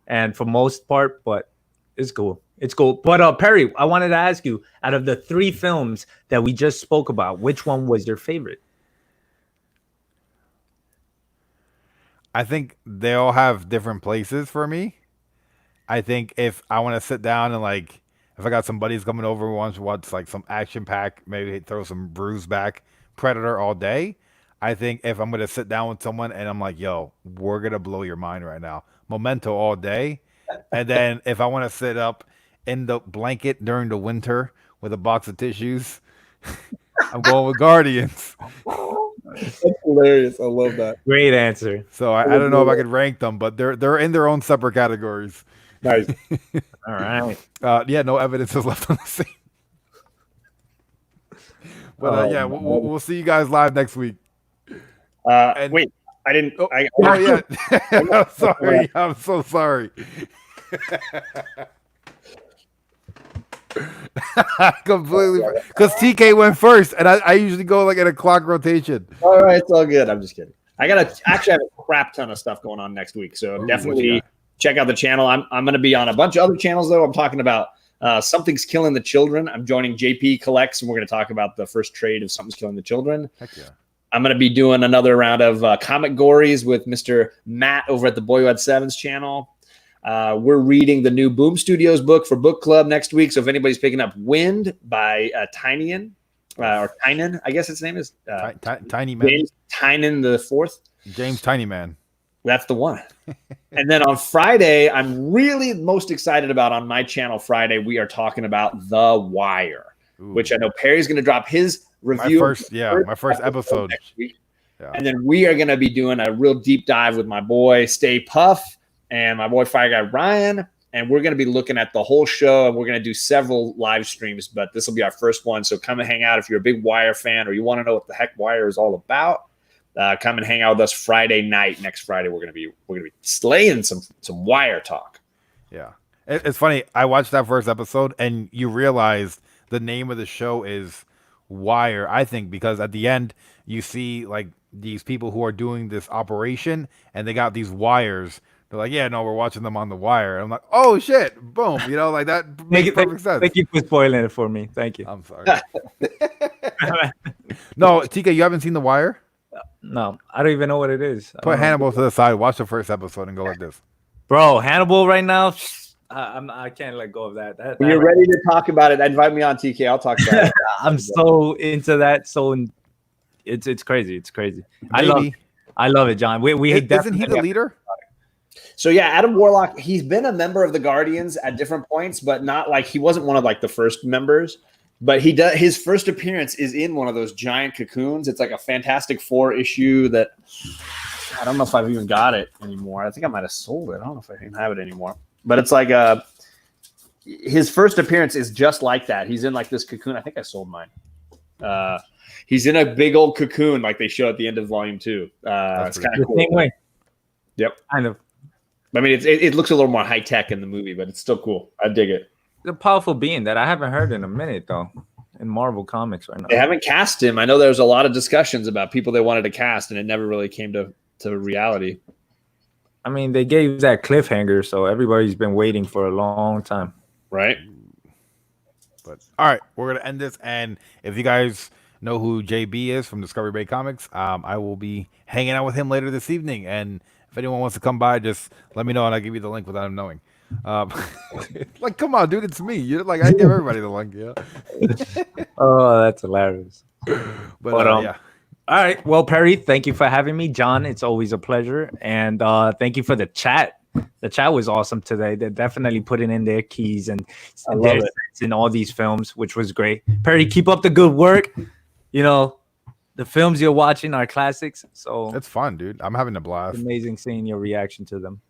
and for most part, but it's cool. It's cool. But Perry, I wanted to ask you, out of the 3 films that we just spoke about, which one was your favorite? I think they all have different places for me. I think if I want to sit down and like, if I got some buddies coming over who wants to watch like some action pack, maybe throw some Bruise back, Predator all day. I think if I'm gonna sit down with someone and I'm like, yo, we're gonna blow your mind right now, Memento all day. And then if I want to sit up in the blanket during the winter with a box of tissues, I'm going with Guardians. That's hilarious. I love that. Great answer. So I don't know if I could rank them, but they're in their own separate categories. Nice. All right. Yeah, no evidence is left on the scene. But yeah, we'll see you guys live next week. Wait, I didn't. Oh yeah, I'm sorry. I'm so sorry. Completely, because TK went first, and I usually go like in a clock rotation. All right, it's all good. I'm just kidding. I have a crap ton of stuff going on next week, so definitely check out the channel. I'm going to be on a bunch of other channels though. I'm talking about Something's Killing the Children. I'm joining JP Collects, and we're going to talk about the first trade of Something's Killing the Children. Heck yeah. I'm going to be doing another round of Comic Gories with Mr. Matt over at the Boy Who Had Sevens channel. We're reading the new Boom Studios book for book club next week. So if anybody's picking up Wind by Tynion, or Tynan, I guess its name is Tiny Man. James Tynan the Fourth. James Tiny Man. That's the one. And then on Friday, I'm really most excited about on my channel Friday, we are talking about The Wire, which I know Perry's going to drop his review. My first episode next week. Yeah. And then we are going to be doing a real deep dive with my boy Stay Puff and my boy Fire Guy Ryan. And we're going to be looking at the whole show, and we're going to do several live streams, but this will be our first one. So come and hang out if you're a big Wire fan or you want to know what the heck Wire is all about. Come and hang out with us Friday night. Next Friday, we're gonna be slaying some Wire talk. Yeah, it's funny. I watched that first episode, and you realized the name of the show is Wire. I think because at the end you see like these people who are doing this operation, and they got these wires. They're like, yeah, no, we're watching them on the Wire. And I'm like, oh shit, boom, like that makes perfect sense. Thank you for spoiling it for me. Thank you. I'm sorry. No, TK, you haven't seen the Wire? No, I don't even know what it is. Put Hannibal to the side. Watch the first episode and go like this. Bro, Hannibal right now, I can't let go of that. When you're ready to talk about it, invite me on, TK. I'll talk about it. I'm so into that. So it's crazy. It's crazy. Maybe. I love it, John. Isn't he the leader? So yeah, Adam Warlock, he's been a member of the Guardians at different points, but not like he wasn't one of like the first members. But he does. His first appearance is in one of those giant cocoons. It's like a Fantastic Four issue that I don't know if I've even got it anymore. I think I might have sold it. I don't know if I even have it anymore. But it's like his first appearance is just like that. He's in like this cocoon. I think I sold mine. He's in a big old cocoon like they show at the end of Volume 2. It's kind of cool. Same way. Yep. Kind of. I mean, it looks a little more high tech in the movie, but it's still cool. I dig it. A powerful being that I haven't heard in a minute, though, in Marvel Comics right now. They haven't cast him. I know there was a lot of discussions about people they wanted to cast, and it never really came to reality. I mean, they gave that cliffhanger, so everybody's been waiting for a long time. Right? But all right, we're going to end this. And if you guys know who JB is from Discovery Bay Comics, I will be hanging out with him later this evening. And if anyone wants to come by, just let me know, and I'll give you the link without him knowing. Like, come on, dude, it's me. You're like, I give everybody the link, yeah. Oh, that's hilarious. But yeah. All right. Well, Perry, thank you for having me. John, it's always a pleasure. And thank you for the chat. The chat was awesome today. They're definitely putting in their keys and their sense in all these films, which was great. Perry, keep up the good work. You know, the films you're watching are classics. So it's fun, dude. I'm having a blast. It's amazing seeing your reaction to them.